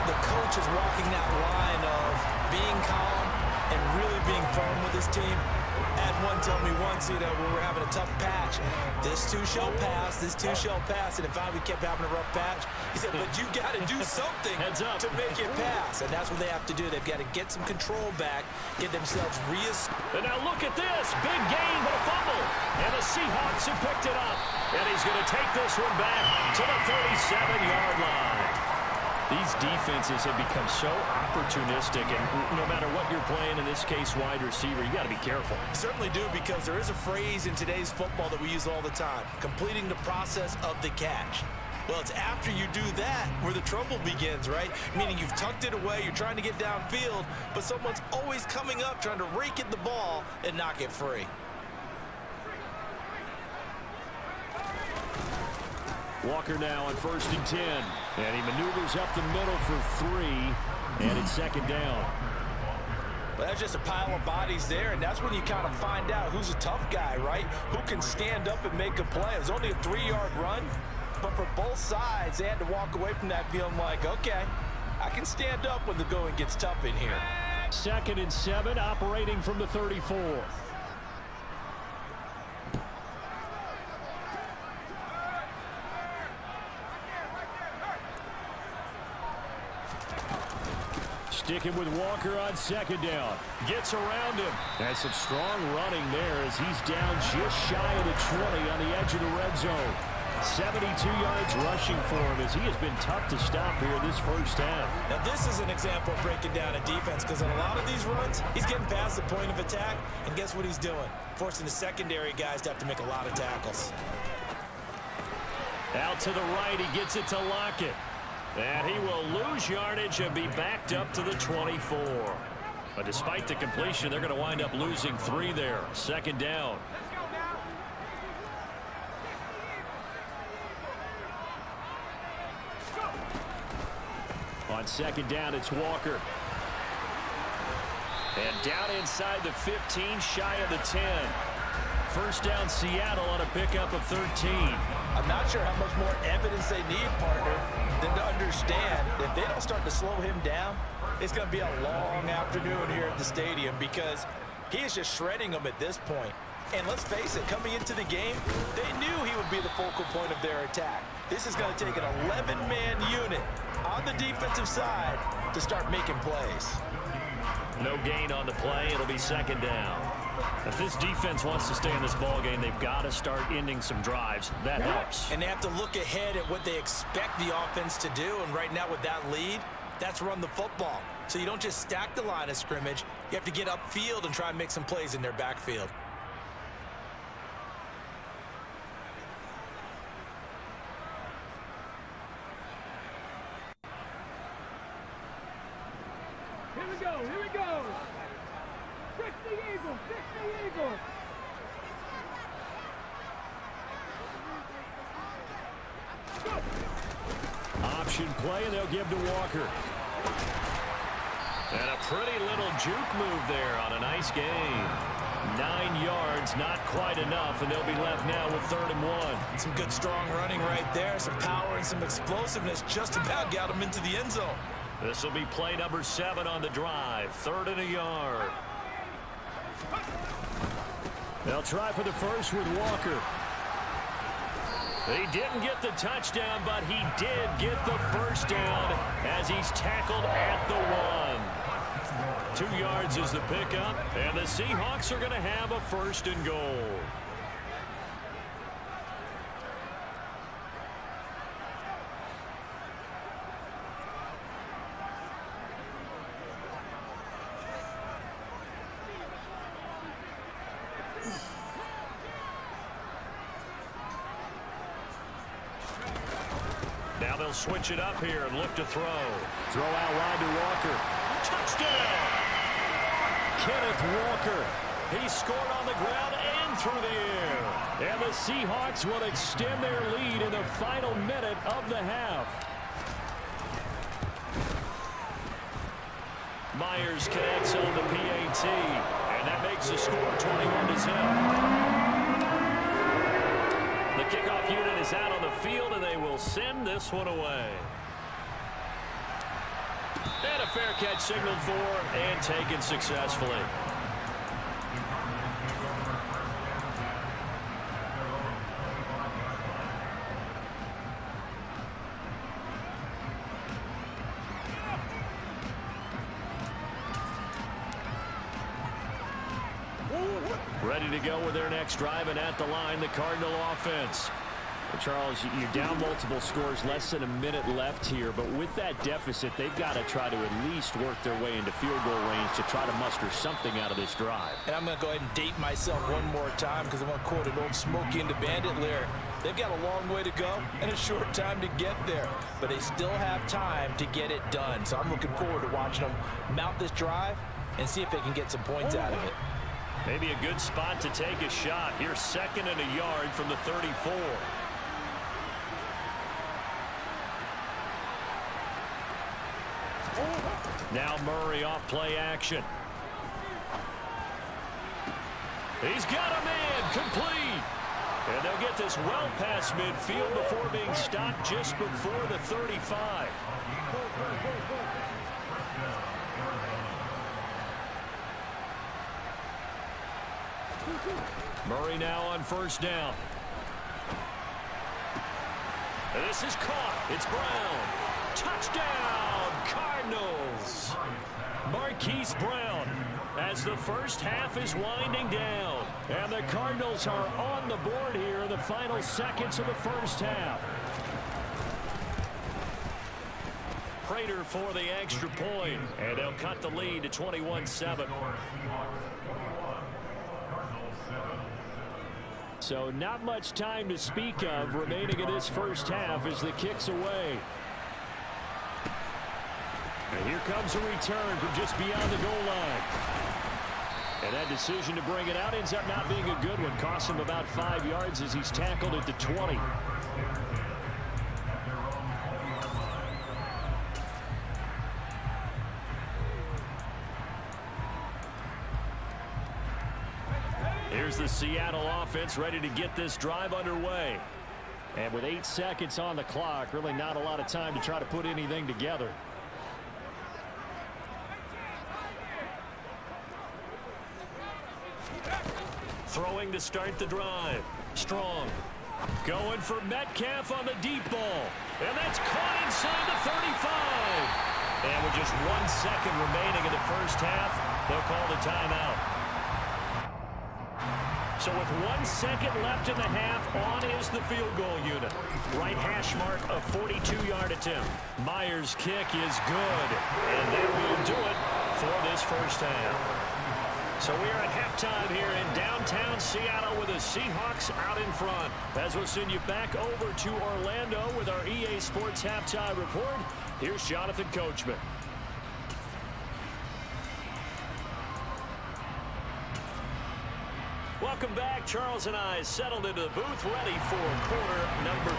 Speaker 14: the coach is walking that line of being calm and really being firm with his team. Had one tell me once, when we were having a tough patch, this too shall pass, this too shall pass. And if we kept having a rough patch, he said, but you got to do something to make it pass. And that's what they have to do. They've got to get some control back, get themselves
Speaker 12: And now look at this. Big gain, but a fumble. And the Seahawks have picked it up. And he's going to take this one back to the 37-yard line. These defenses have become so opportunistic, and no matter what you're playing, in this case wide receiver, you got to be careful.
Speaker 14: Certainly do, because there is a phrase in today's football that we use all the time, completing the process of the catch. Well, it's after you do that where the trouble begins, right? Meaning you've tucked it away, you're trying to get downfield, but someone's always coming up trying to rake at the ball and knock it free.
Speaker 12: Walker now on 1st and 10. And he maneuvers up the middle for 3. And it's 2nd down.
Speaker 14: Well, that's just a pile of bodies there, and that's when you kind of find out who's a tough guy, right? Who can stand up and make a play. It was only a 3-yard run, but for both sides, they had to walk away from that feeling like, okay, I can stand up when the going gets tough in here.
Speaker 12: 2nd and 7, operating from the 34. Sticking with Walker on 2nd down. Gets around him. Has some strong running there as he's down just shy of the 20 on the edge of the red zone. 72 yards rushing for him as he has been tough to stop here this first half.
Speaker 14: Now this is an example of breaking down a defense, because on a lot of these runs, he's getting past the point of attack, and guess what he's doing? Forcing the secondary guys to have to make a lot of tackles.
Speaker 12: Out to the right, he gets it to Lockett. And he will lose yardage and be backed up to the 24. But despite the completion, they're going to wind up losing 3 there. 2nd down. On 2nd down, it's Walker. And down inside the 15, shy of the 10. 1st down, Seattle on a pickup of 13.
Speaker 14: I'm not sure how much more evidence they need, partner, than to understand that if they don't start to slow him down, it's going to be a long afternoon here at the stadium, because he is just shredding them at this point. And let's face it, coming into the game, they knew he would be the focal point of their attack. This is going to take an 11-man unit on the defensive side to start making plays.
Speaker 12: No gain on the play. It'll be 2nd down. If this defense wants to stay in this ballgame, they've got to start ending some drives. That helps.
Speaker 14: And they have to look ahead at what they expect the offense to do. And right now with that lead, that's run the football. So you don't just stack the line of scrimmage. You have to get upfield and try and make some plays in their backfield.
Speaker 12: play, and they'll give to Walker. And a pretty little juke move there on a nice gain. 9 yards, not quite enough, and they'll be left now with 3rd and 1.
Speaker 14: Some good strong running right there. Some power and some explosiveness just about got him into the end zone.
Speaker 12: This will be play number 7 on the drive. 3rd and a yard. They'll try for the first with Walker. He didn't get the touchdown, but he did get the first down as he's tackled at the 1. 2 yards is the pickup, and the Seahawks are going to have a 1st and goal. Now they'll switch it up here and look to throw. Throw out wide to Walker. Touchdown! Kenneth Walker. He scored on the ground and through the air. And the Seahawks will extend their lead in the final minute of the half. Myers connects on the PAT. And that makes the score 21-0. The kickoff unit is out on the field, and they will send this one away. And a fair catch signaled for and taken successfully. Ready to go with their next drive, and at the line, the Cardinal offense. Well, Charles, you're down multiple scores, less than a minute left here, but with that deficit, they've got to try to at least work their way into field goal range to try to muster something out of this drive.
Speaker 13: And I'm going to go ahead and date myself one more time because I'm going to quote an old Smokey and the Bandit lyric. They've got a long way to go and a short time to get there, but they still have time to get it done. So I'm looking forward to watching them mount this drive and see if they can get some points out of it.
Speaker 12: Maybe a good spot to take a shot. Here's 2nd and a yard from the 34. Now Murray off play action. He's got a man complete. And they'll get this well past midfield before being stopped just before the 35. Murray now on 1st down. And this is caught. It's Brown. Touchdown, Cardinals. Marquise Brown as the first half is winding down. And the Cardinals are on the board here in the final seconds of the first half. Prater for the extra point. And they'll cut the lead to 21-7. So not much time to speak of remaining in this first half as the kick's away. And here comes a return from just beyond the goal line. And that decision to bring it out ends up not being a good one. Costs him about 5 yards as he's tackled at the 20. Here's the Seattle offense ready to get this drive underway. And with 8 seconds on the clock, really not a lot of time to try to put anything together. Throwing to start the drive. Strong. Going for Metcalf on the deep ball. And that's caught inside the 35. And with just 1 second remaining in the first half, they'll call the timeout. So with 1 second left in the half, on is the field goal unit. Right hash mark, a 42-yard attempt. Myers' kick is good. And that will do it for this first half. So we are at halftime here in downtown Seattle with the Seahawks out in front. As we'll send you back over to Orlando with our EA Sports Halftime Report, here's Jonathan Coachman. Welcome back. Charles and I settled into the booth, ready for quarter number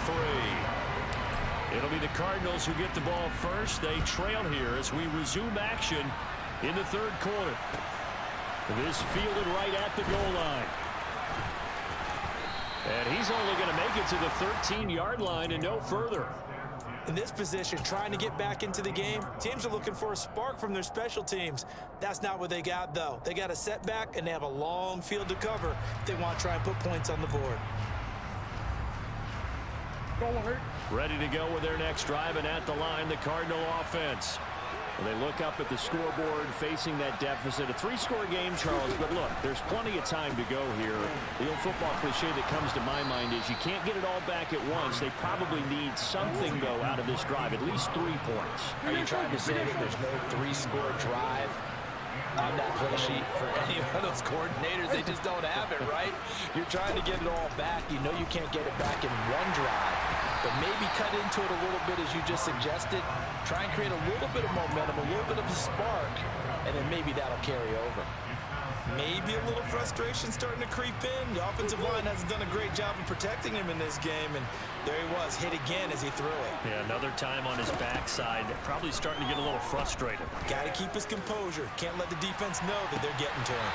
Speaker 12: 3. It'll be the Cardinals who get the ball first. They trail here as we resume action in the third quarter. This fielded right at the goal line. And he's only going to make it to the 13-yard line and no further.
Speaker 13: In this position, trying to get back into the game, teams are looking for a spark from their special teams. That's not what they got, though. They got a setback, and they have a long field to cover if they want to try and put points on the board.
Speaker 12: Ready to go with their next drive, and at the line, the Cardinal offense. Well, they look up at the scoreboard facing that deficit. A 3-score game, Charles, but look, there's plenty of time to go here. The old football cliche that comes to my mind is you can't get it all back at once. They probably need something, though, out of this drive, at least 3 points.
Speaker 13: Are you trying to say that there's no 3-score drive on that play sheet for any of those coordinators? They just don't have it, right? You're trying to get it all back. You know you can't get it back in one drive, but maybe cut into it a little bit as you just suggested. Try and create a little bit of momentum, a little bit of a spark, and then maybe that'll carry over.
Speaker 14: Maybe a little frustration starting to creep in. The offensive line hasn't done a great job of protecting him in this game, and there he was, hit again as he threw it.
Speaker 12: Yeah, another time on his backside, probably starting to get a little frustrated.
Speaker 14: Got to keep his composure. Can't let the defense know that they're getting to him.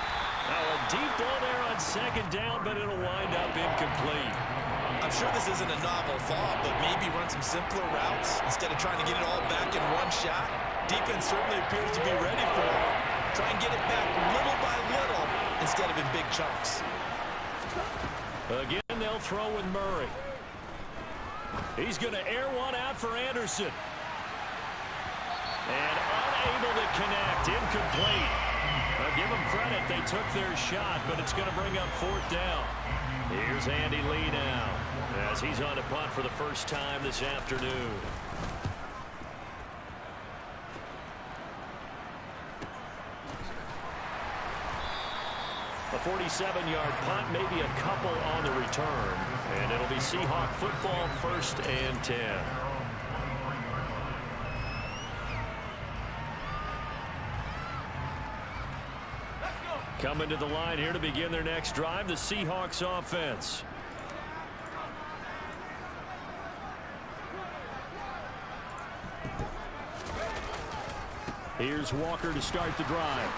Speaker 12: Now a deep ball there on second down, but it'll wind up incomplete.
Speaker 14: I'm sure this isn't a novel thought, but maybe run some simpler routes instead of trying to get it all back in one shot. Defense certainly appears to be ready for it. Try and get it back little by little instead of in big chunks.
Speaker 12: Again, they'll throw with Murray. He's going to air one out for Anderson. And unable to connect, incomplete. Now give them credit, they took their shot, but it's going to bring up 4th down. Here's Andy Lee now, as he's on a punt for the first time this afternoon. A 47-yard punt, maybe a couple on the return, and it'll be Seahawk football, 1st and 10. Coming to the line here to begin their next drive, the Seahawks offense. Here's Walker to start the drive.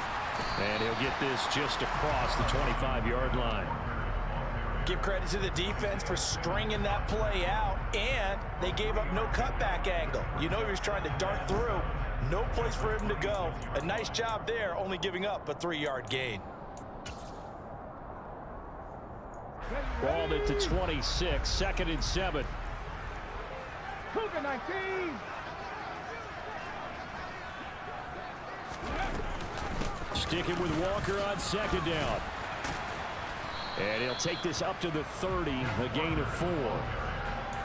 Speaker 12: And he'll get this just across the 25-yard line.
Speaker 13: Give credit to the defense for stringing that play out, and they gave up no cutback angle. You know he was trying to dart through. No place for him to go. A nice job there, only giving up a 3-yard gain.
Speaker 12: Balled it to 26, 2nd and 7.
Speaker 15: Cougar 19.
Speaker 12: Sticking with Walker on 2nd down. And he'll take this up to the 30, a gain of 4.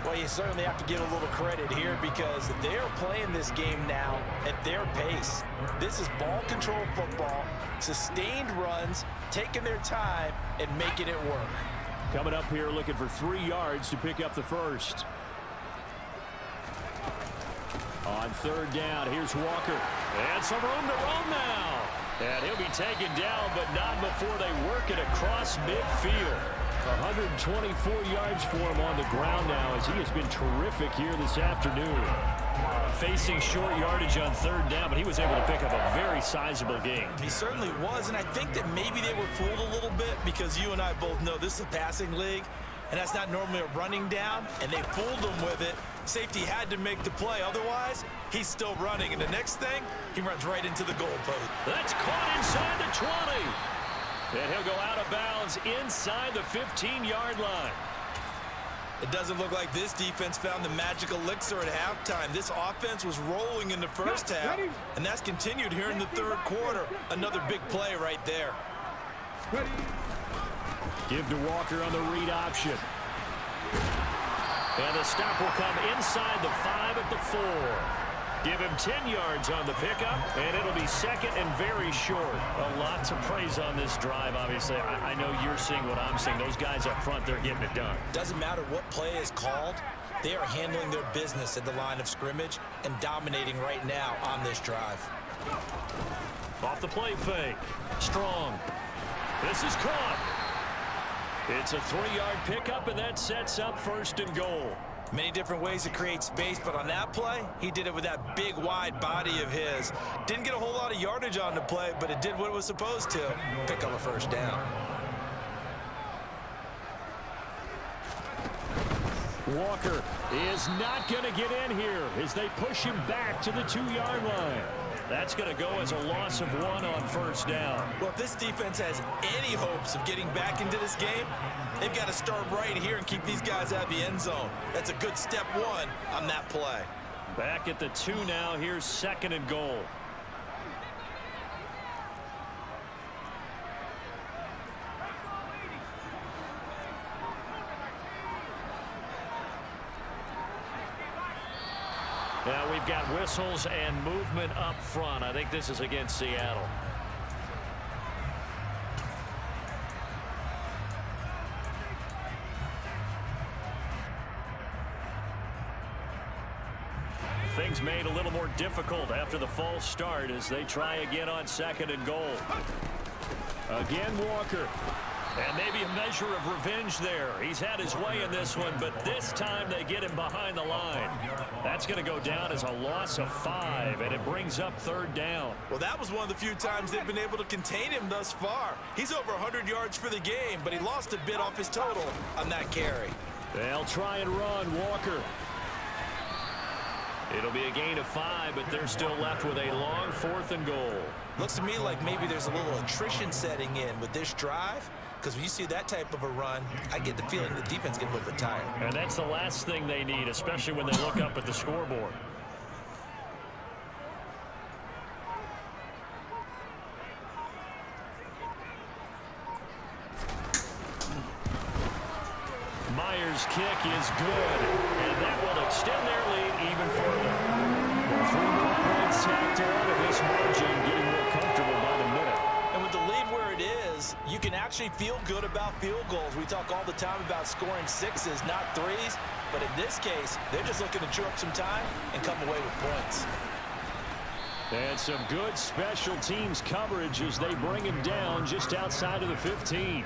Speaker 13: Well, you certainly have to give a little credit here because they're playing this game now at their pace. This is ball control football, sustained runs, taking their time and making it work.
Speaker 12: Coming up here looking for 3 yards to pick up the first. On 3rd down, here's Walker. And some room to roam now. And he'll be taken down, but not before they work it across midfield. 124 yards for him on the ground now as he has been terrific here this afternoon. Facing short yardage on 3rd down, but he was able to pick up a very sizable gain.
Speaker 14: He certainly was, and I think that maybe they were fooled a little bit because you and I both know this is a passing league, and that's not normally a running down, and they fooled him with it. Safety had to make the play, otherwise he's still running, and the next thing, he runs right into the goal post.
Speaker 12: That's caught inside the 20. And he'll go out of bounds inside the 15-yard line.
Speaker 14: It doesn't look like this defense found the magic elixir at halftime. This offense was rolling in the first half, and that's continued here in the 3rd quarter. Another big play right there.
Speaker 12: Give to Walker on the read option. And the stop will come inside the 5 at the 4. Give him 10 yards on the pickup, and it'll be 2nd and very short. A lot to praise on this drive, obviously. I know you're seeing what I'm seeing. Those guys up front, they're getting it done.
Speaker 14: Doesn't matter what play is called. They are handling their business at the line of scrimmage and dominating right now on this drive.
Speaker 12: Off the play fake. Strong. This is caught. It's a 3-yard pickup, and that sets up 1st and goal.
Speaker 14: Many different ways to create space, but on that play, he did it with that big, wide body of his. Didn't get a whole lot of yardage on the play, but it did what it was supposed to. Pick up a first down.
Speaker 12: Walker is not going to get in here as they push him back to the 2-yard line. That's going to go as a loss of 1 on first down.
Speaker 14: Well, if this defense has any hopes of getting back into this game, they've got to start right here and keep these guys out of the end zone. That's a good step 1 on that play.
Speaker 12: Back at the 2 now. Here's 2nd and goal. Now we've got whistles and movement up front. I think this is against Seattle. Things made a little more difficult after the false start as they try again on 2nd and goal. Again, Walker. And maybe a measure of revenge there. He's had his way in this one, but this time they get him behind the line. That's going to go down as a loss of 5, and it brings up 3rd down.
Speaker 14: Well, that was one of the few times they've been able to contain him thus far. He's over 100 yards for the game, but he lost a bit off his total on that carry.
Speaker 12: They'll try and run Walker. It'll be a gain of 5, but they're still left with a long 4th and goal.
Speaker 14: Looks to me like maybe there's a little attrition setting in with this drive. Because when you see that type of a run, I get the feeling the defense gets a little bit tired.
Speaker 12: And that's the last thing they need, especially when they look up at the scoreboard. Myers' kick is good, and that will extend their lead even further. 3 more points tacked on, and this margin getting more comfortable by the minute.
Speaker 14: And with the lead where it is, you can actually feel good about field goals. We talk all the time about scoring 6s, not 3s. But in this case, they're just looking to chew up some time and come away with points.
Speaker 12: And some good special teams coverage as they bring him down just outside of the 15.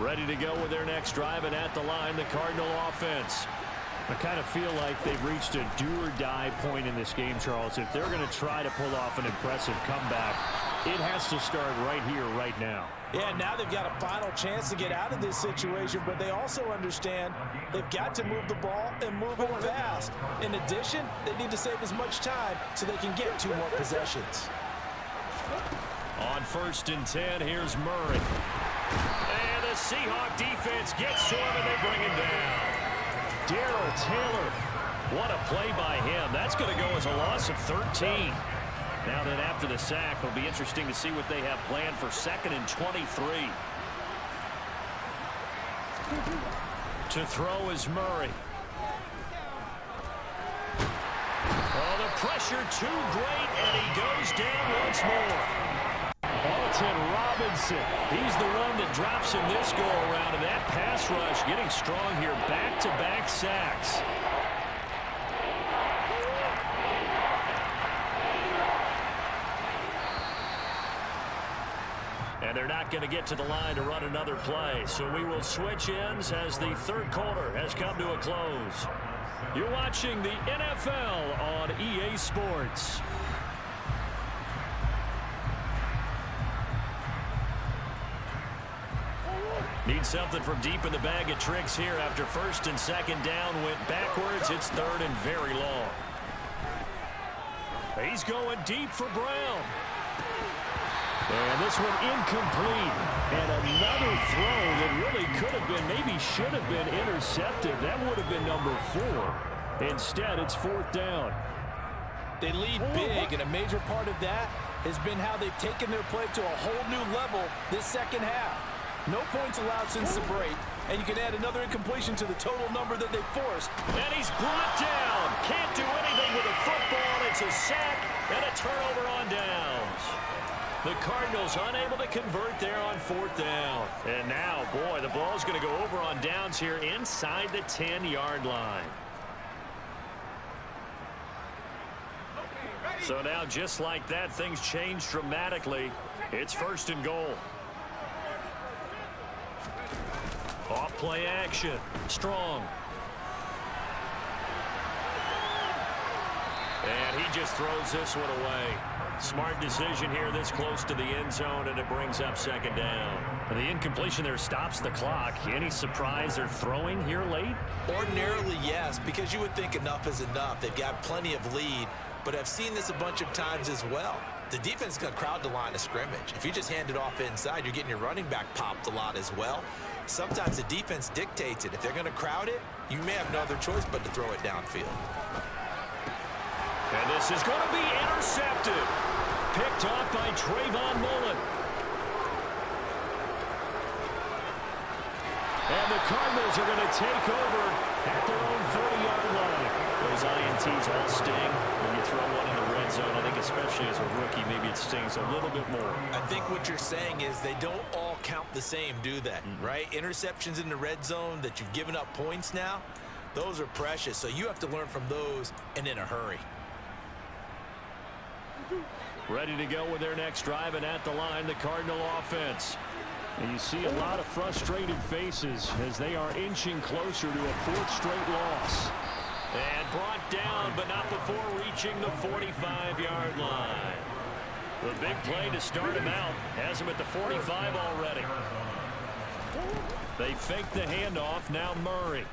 Speaker 12: Ready to go with their next drive, and at the line, the Cardinal offense. I kind of feel like they've reached a do-or-die point in this game, Charles. If they're going to try to pull off an impressive comeback, it has to start right here, right now.
Speaker 13: Yeah, now they've got a final chance to get out of this situation, but they also understand they've got to move the ball and move it fast. In addition, they need to save as much time so they can get 2 more possessions.
Speaker 12: On 1st and 10, here's Murray. And the Seahawk defense gets to him, and they bring him down. Darrell Taylor, what a play by him. That's going to go as a loss of 13. Now then, after the sack, it'll be interesting to see what they have planned for 2nd and 23. To throw is Murray. Oh, the pressure too great, and he goes down once more. Alton Robinson, he's the one that drops him this go-around, and that pass rush getting strong here. Back-to-back sacks. And they're not going to get to the line to run another play, so we will switch ends as the 3rd quarter has come to a close. You're watching the NFL on EA Sports. Need something from deep in the bag of tricks here after 1st and 2nd down went backwards. It's 3rd and very long. He's going deep for Brown. And this one incomplete. And another throw that really could have been, maybe should have been intercepted. That would have been number 4. Instead, it's 4th down.
Speaker 13: They lead big, and a major part of that has been how they've taken their play to a whole new level this 2nd half. No points allowed since the break, and you can add another incompletion to the total number that they forced.
Speaker 12: And he's brought down. Can't do anything with a football. It's a sack and a turnover on downs. The Cardinals unable to convert there on 4th down. And now, boy, the ball's going to go over on downs here inside the 10-yard line. So now, just like that, things change dramatically. It's 1st and goal. Off play action. Strong. And he just throws this one away. Smart decision here this close to the end zone, and it brings up 2nd down.
Speaker 16: And the incompletion there stops the clock. Any surprise they're throwing here late?
Speaker 14: Ordinarily, yes, because you would think enough is enough. They've got plenty of lead, but I've seen this a bunch of times as well. The defense is going to crowd the line of scrimmage. If you just hand it off inside, you're getting your running back popped a lot as well. Sometimes the defense dictates it. If they're going to crowd it, you may have no other choice but to throw it downfield.
Speaker 12: And this is going to be intercepted. Picked off by Trayvon Mullen. And the Cardinals are going to take over at their own 30-yard line.
Speaker 16: Those INTs all sting when you throw one in the red zone. I think especially as a rookie, maybe it stings a little bit more.
Speaker 14: I think what you're saying is they don't all count the same, do they? Right? Interceptions in the red zone that you've given up points now, those are precious. So you have to learn from those and in a hurry.
Speaker 12: Ready to go with their next drive, and at the line, the Cardinal offense. And you see a lot of frustrated faces as they are inching closer to a 4th straight loss. And brought down, but not before reaching the 45-yard line. The big play to start him out has him at the 45 already. They fake the handoff. Now Murray.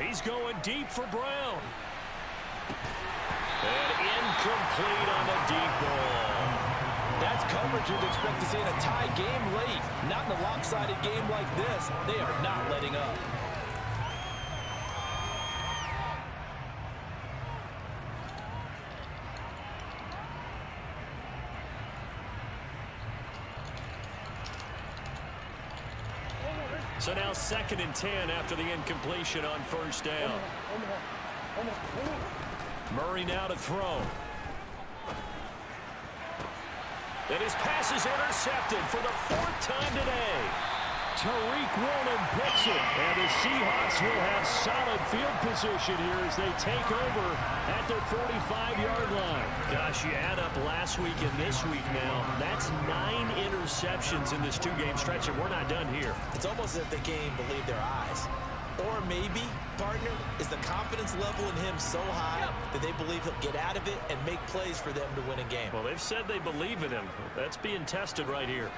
Speaker 12: He's going deep for Brown. And incomplete on the deep ball.
Speaker 13: That's coverage you'd expect to see in a tie game late. Not in a lopsided game like this. They are not letting up.
Speaker 12: So now 2nd and 10 after the incompletion on 1st down. Murray now to throw. And his pass is intercepted for the 4th time today. Tariq Woolen picks it. And the Seahawks will have solid field position here as they take over at their 45-yard line. Gosh, you add up last week and this week now. That's 9 interceptions in this 2-game stretch, and we're not done here.
Speaker 14: It's almost as if they can't even believe their eyes. Or maybe, partner, is the confidence level in him so high that they believe he'll get out of it and make plays for them to win a game.
Speaker 12: Well, they've said they believe in him. That's being tested right here.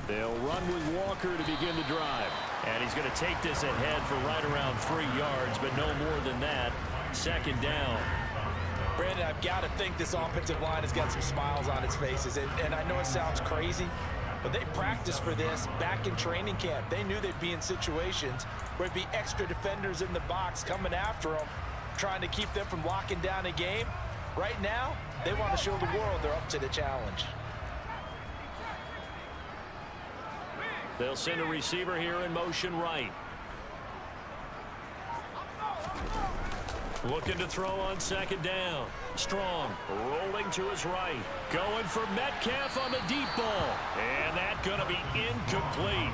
Speaker 12: They'll run with Walker to begin the drive. And he's going to take this ahead for right around 3 yards, but no more than that. 2nd down.
Speaker 13: Brandon, I've got to think this offensive line has got some smiles on its faces. And I know it sounds crazy, but they practiced for this back in training camp. They knew they'd be in situations where it'd be extra defenders in the box coming after them, trying to keep them from locking down a game. Right now, they want to show the world they're up to the challenge.
Speaker 12: They'll send a receiver here in motion right. Looking to throw on 2nd down. Strong, rolling to his right. Going for Metcalf on the deep ball. And that's going to be incomplete.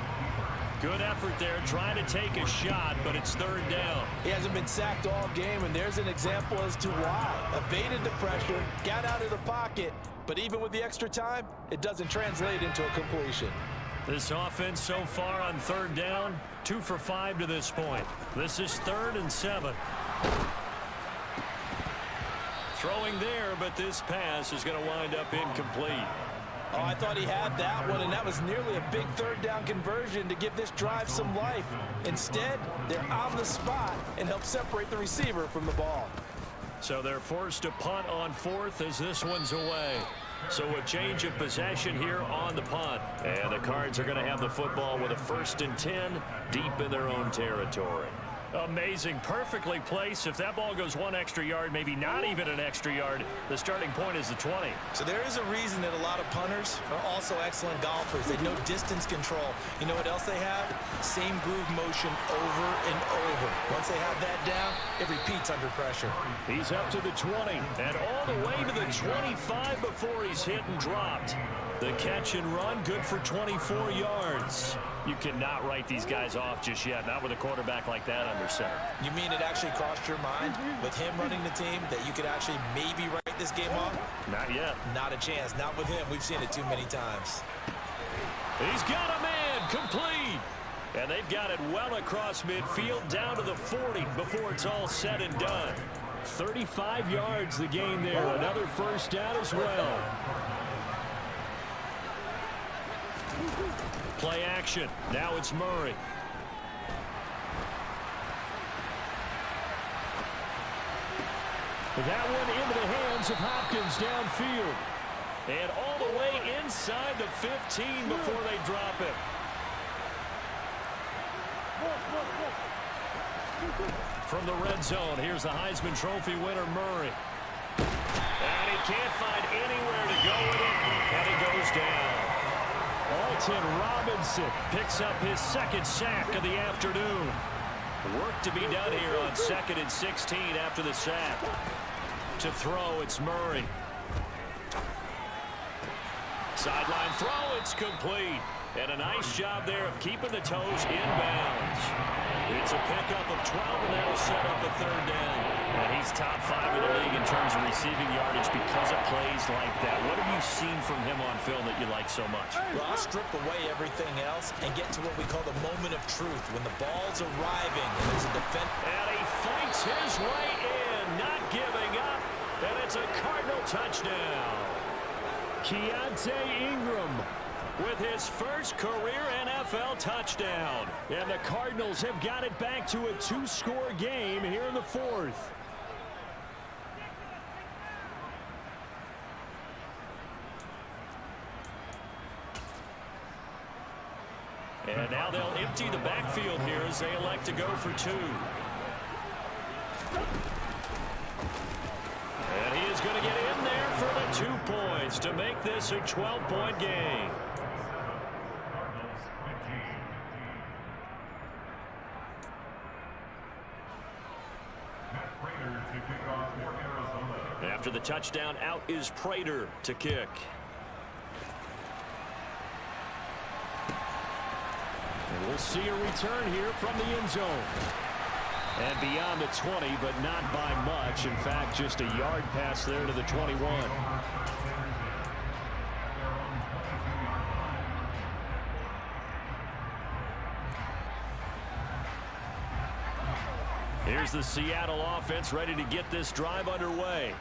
Speaker 12: Good effort there, trying to take a shot, but it's 3rd down.
Speaker 13: He hasn't been sacked all game, and there's an example as to why. Evaded the pressure, got out of the pocket, but even with the extra time, it doesn't translate into a completion.
Speaker 12: This offense so far on 3rd down, 2 for 5 to this point. This is 3rd and 7. Throwing there, but this pass is going to wind up incomplete.
Speaker 13: Oh, I thought he had that one, and that was nearly a big 3rd down conversion to give this drive some life. Instead, they're on the spot and help separate the receiver from the ball.
Speaker 12: So they're forced to punt on 4th as this one's away. So a change of possession here on the punt. And the Cards are going to have the football with a 1st and 10 deep in their own territory. Amazing, perfectly placed. If that ball goes 1 extra yard, maybe not even an extra yard, the starting point is the 20.
Speaker 14: So there is a reason that a lot of punters are also excellent golfers. They know distance control. You know what else they have? Same groove motion over and over. Once they have that down, it repeats under pressure.
Speaker 12: He's up to the 20 and all the way to the 25 before he's hit and dropped. The catch and run, good for 24 yards. You cannot write these guys off just yet, not with a quarterback like that on
Speaker 16: under center.
Speaker 14: You mean it actually crossed your mind with him running the team that you could actually maybe write this game off?
Speaker 16: Not yet.
Speaker 14: Not a chance. Not with him. We've seen it too many times.
Speaker 12: He's got a man complete. And they've got it well across midfield down to the 40 before it's all said and done. 35 yards the gain there. Another first down as well. Play action. Now it's Murray. That one into the hands of Hopkins downfield. And all the way inside the 15 before they drop it. From the red zone, here's the Heisman Trophy winner, Murray. And he can't find anywhere to go with it, and he goes down. Alton Robinson picks up his second sack of the afternoon. Work to be done here on 2nd and 16 after the sack. To throw, it's Murray. Sideline throw, it's complete. And a nice job there of keeping the toes inbounds. It's a pickup of 12, and that'll set up a third down. And he's top 5 in the league in terms of receiving yardage because of plays like that. What have you seen from him on film that you like so much?
Speaker 14: Well, I'll strip away everything else and get to what we call the moment of truth. When the ball's arriving and there's a defense.
Speaker 12: And he fights his way in, not giving up. And it's a Cardinal touchdown. Keontae Ingram with his first career NFL touchdown. And the Cardinals have got it back to a 2-score game here in the 4th. And now they'll empty the backfield here as they elect to go for 2. And he is going to get in there for the 2 points to make this a 12-point game. After the touchdown, out is Prater to kick. And we'll see a return here from the end zone. And beyond the 20, but not by much. In fact, just a yard pass there to the 21. Here's the Seattle offense ready to get this drive underway.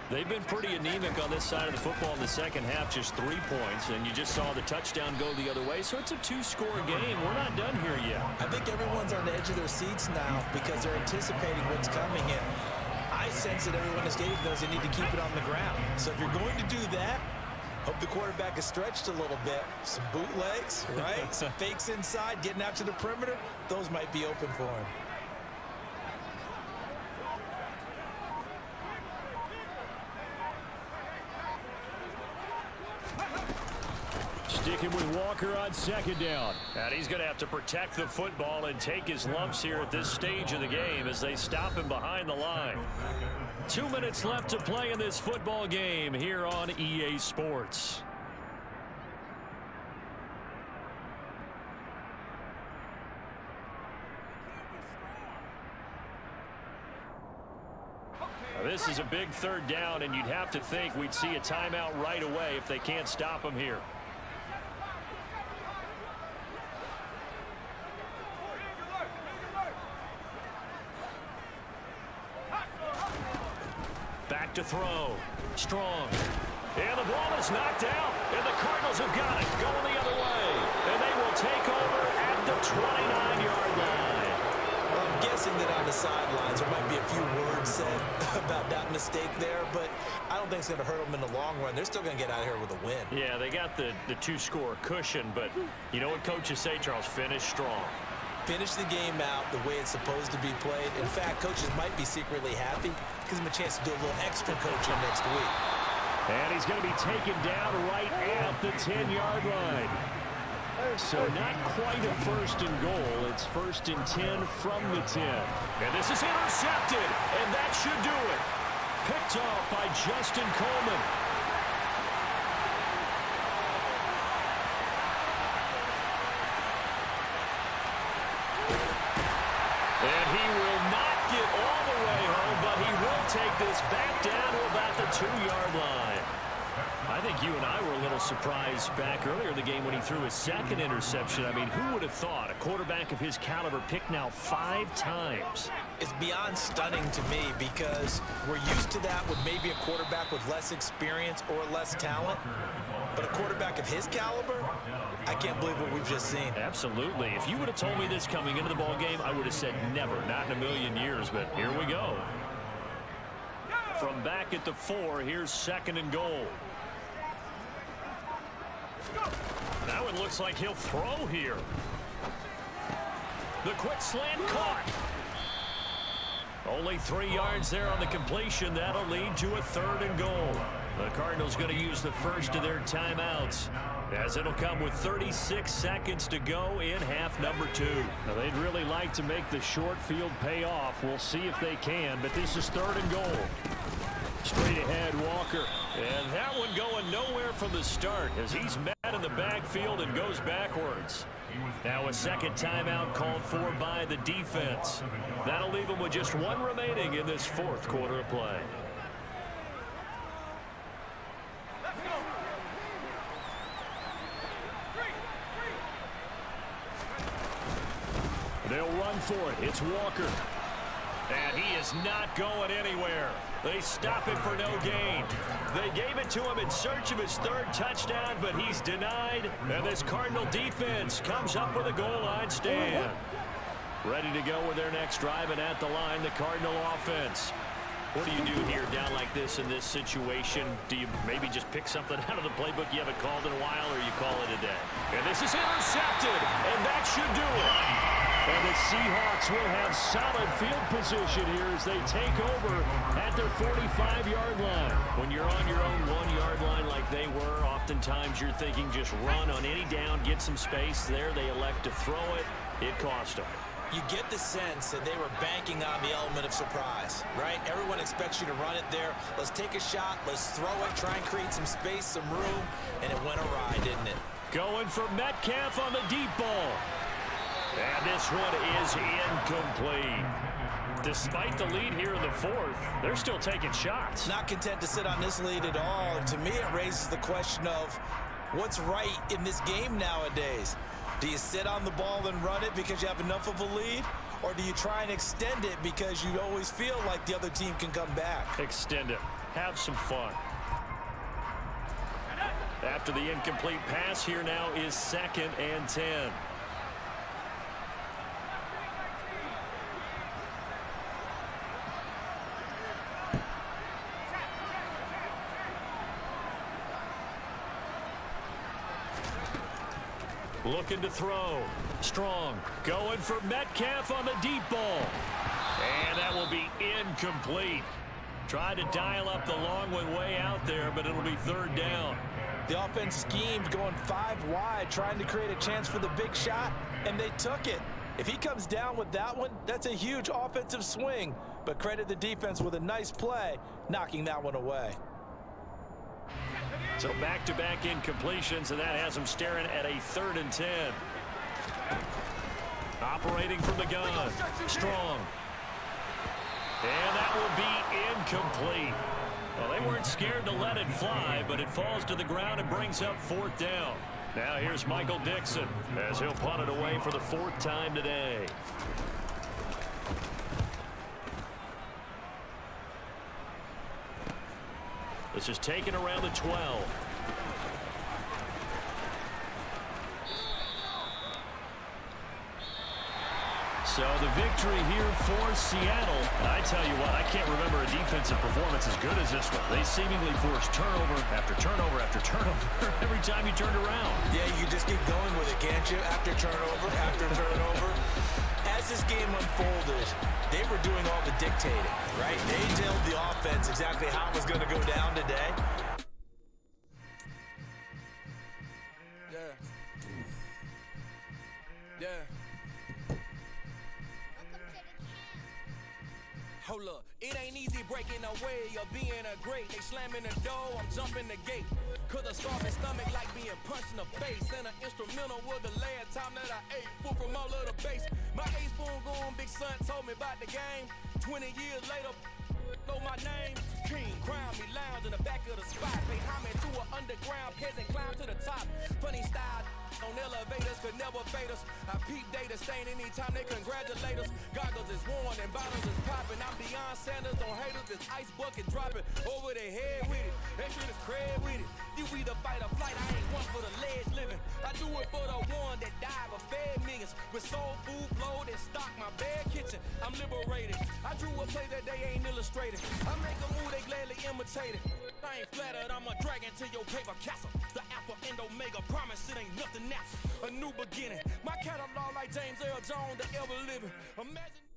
Speaker 12: They've been pretty anemic on this side of the football in the second half, just 3 points, and you just saw the touchdown go the other way, so it's a 2-score game. We're not done here yet.
Speaker 14: I think everyone's on the edge of their seats now because they're anticipating what's coming in. I sense that everyone is skating knows they need to keep it on the ground. So if you're going to do that, hope the quarterback is stretched a little bit. Some bootlegs, right? Some fakes inside, getting out to the perimeter. Those might be open for him.
Speaker 12: Sticking with Walker on second down. And he's going to have to protect the football and take his lumps here at this stage of the game as they stop him behind the line. 2 minutes left to play in this football game here on EA Sports. Now, this is a big third down, and you'd have to think we'd see a timeout right away if they can't stop him here. Back to throw. Strong. And the ball is knocked out. And the Cardinals have got it. Going the other way. And they will take over at the 29-yard line.
Speaker 14: Well, I'm guessing that on the sidelines there might be a few words said about that mistake there, but I don't think it's going to hurt them in the long run. They're still going to get out of here with a win.
Speaker 12: Yeah, they got the 2-score cushion, but you know what coaches say, Charles? Finish strong.
Speaker 14: Finish the game out the way it's supposed to be played. In fact, coaches might be secretly happy. Gives them a chance to do a little extra coaching next week.
Speaker 12: And he's going to be taken down right at the 10-yard line. So not quite a first and goal. It's 1st and 10 from the 10. And this is intercepted. And that should do it. Picked off by Justin Coleman. And he will not get all the way home, but he will take this back down to about the 2-yard line. I think you and I were a little surprised back earlier in the game when he threw his second interception. I mean, who would have thought a quarterback of his caliber picked now 5 times?
Speaker 14: It's beyond stunning to me because we're used to that with maybe a quarterback with less experience or less talent. But a quarterback of his caliber, I can't believe what we've just seen.
Speaker 12: Absolutely. If you would have told me this coming into the ball game, I would have said never, not in a million years, but here we go. From back at the 4, here's 2nd and goal. Now it looks like he'll throw here. The quick slant caught. Only 3 yards there on the completion. That'll lead to a 3rd and goal. The Cardinals going to use the first of their timeouts, as it'll come with 36 seconds to go in half number 2. Now, they'd really like to make the short field pay off. We'll see if they can, but this is 3rd and goal. Straight ahead, Walker. And that one going nowhere from the start as he's met in the backfield and goes backwards. Now a second timeout called for by the defense. That'll leave them with just 1 remaining in this 4th quarter of play. They'll run for it. It's Walker. And he is not going anywhere. They stop it for no gain. They gave it to him in search of his 3rd touchdown, but he's denied. And this Cardinal defense comes up with a goal line stand. Ready to go with their next drive, and at the line, the Cardinal offense. What do you do here down like this in this situation? Do you maybe just pick something out of the playbook you haven't called in a while, or you call it a day? And this is intercepted, and that should do it. And the Seahawks will have solid field position here as they take over at their 45-yard line. When you're on your own 1-yard line like they were, oftentimes you're thinking just run on any down, get some space. There they elect to throw it. It cost them.
Speaker 14: You get the sense that they were banking on the element of surprise, right? Everyone expects you to run it there. Let's take a shot. Let's throw it. Try and create some space, some room. And it went awry, didn't it?
Speaker 12: Going for Metcalf on the deep ball. And this one is incomplete. Despite the lead here in the 4th, they're still taking shots.
Speaker 14: Not content to sit on this lead at all. And to me, it raises the question of what's right in this game nowadays. Do you sit on the ball and run it because you have enough of a lead? Or do you try and extend it because you always feel like the other team can come back?
Speaker 12: Extend it. Have some fun. After the incomplete pass, here now is 2nd and 10. Looking to throw. Strong. Going for Metcalf on the deep ball. And that will be incomplete. Tried to dial up the long one way out there, but it'll be 3rd down.
Speaker 13: The offense schemed going 5 wide, trying to create a chance for the big shot, and they took it. If he comes down with that one, that's a huge offensive swing. But credit the defense with a nice play, knocking that one away.
Speaker 12: So back-to-back incompletions, and that has them staring at a 3rd and 10. Operating from the gun. Strong. And that will be incomplete. Well, they weren't scared to let it fly, but it falls to the ground and brings up 4th down. Now here's Michael Dixon as he'll punt it away for the 4th time today. This is taken around the 12. So the victory here for Seattle. I tell you what, I can't remember a defensive performance as good as this one. They seemingly forced turnover after turnover after turnover every time you turned around.
Speaker 14: Yeah, you just keep going with it, can't you? After turnover, after turnover. As this game unfolded, they were doing all the dictating, right? They told the offense exactly how it was going to go down today.
Speaker 11: Hold up, it ain't easy breaking away or being a great. They slamming the door, I'm jumping the gate. Cause a starving stomach like being punched in the face. And an instrumental was the last time that I ate food from all of the base. My A-spoon going, big son, done told me about the game. 20 years later, know my name. King, crown me, lounge in the back of the spot. Pay homage to an underground peasant, climb to the top. Funny style on elevators could never fade us. I peep data stain anytime they congratulate us. Goggles is worn and bottles is popping. I'm Deion Sanders on haters, this ice bucket dropping over their head with it. That shit is crazy with it. You either fight or flight, I ain't one for the ledge living. I do it for the one that died but fed millions. With soul food flowed and stock my bad kitchen. I'm liberated. I drew a play that they ain't illustrated. I make a move, they gladly imitate it. I ain't flattered, I'm a dragon to your paper castle. The Alpha and Omega, promise it ain't nothing natural. A new beginning. My catalog like James Earl Jones, the ever living. Imagine.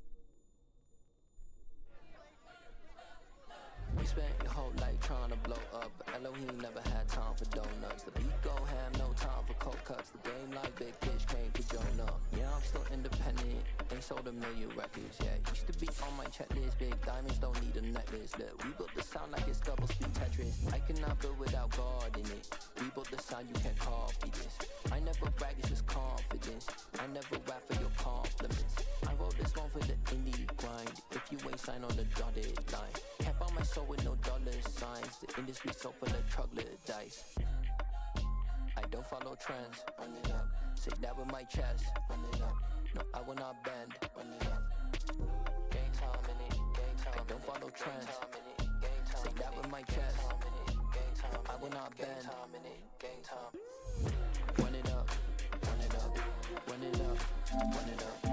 Speaker 17: We spent your whole life trying to blow up, but Elohim never had time for donuts. The beat go ham, no time for cold cuts. The game like Big Fish came for Jonah. Yeah, I'm still independent, ain't sold a million records yet. Used to be on my checklist, big diamonds don't need a necklace. Look, we built the sound like it's double speed Tetris. I cannot build without God in it. We built the sound, you can't copy this. I never brag, it's just confidence. I never rap for your compliments. I wrote this one for the indie grind. If you ain't signed on the dotted line, can't buy my soul with no dollar signs. The industry so full of troglodytes. I don't follow trends. Run it up. Say that with my chest. Run it up. No, I will not bend. Run it up. Game time in it. Game time. I don't follow trends. Say that with my chest. No, I will not bend. Game time. Run it up. Run it up. Run it up. Run it up.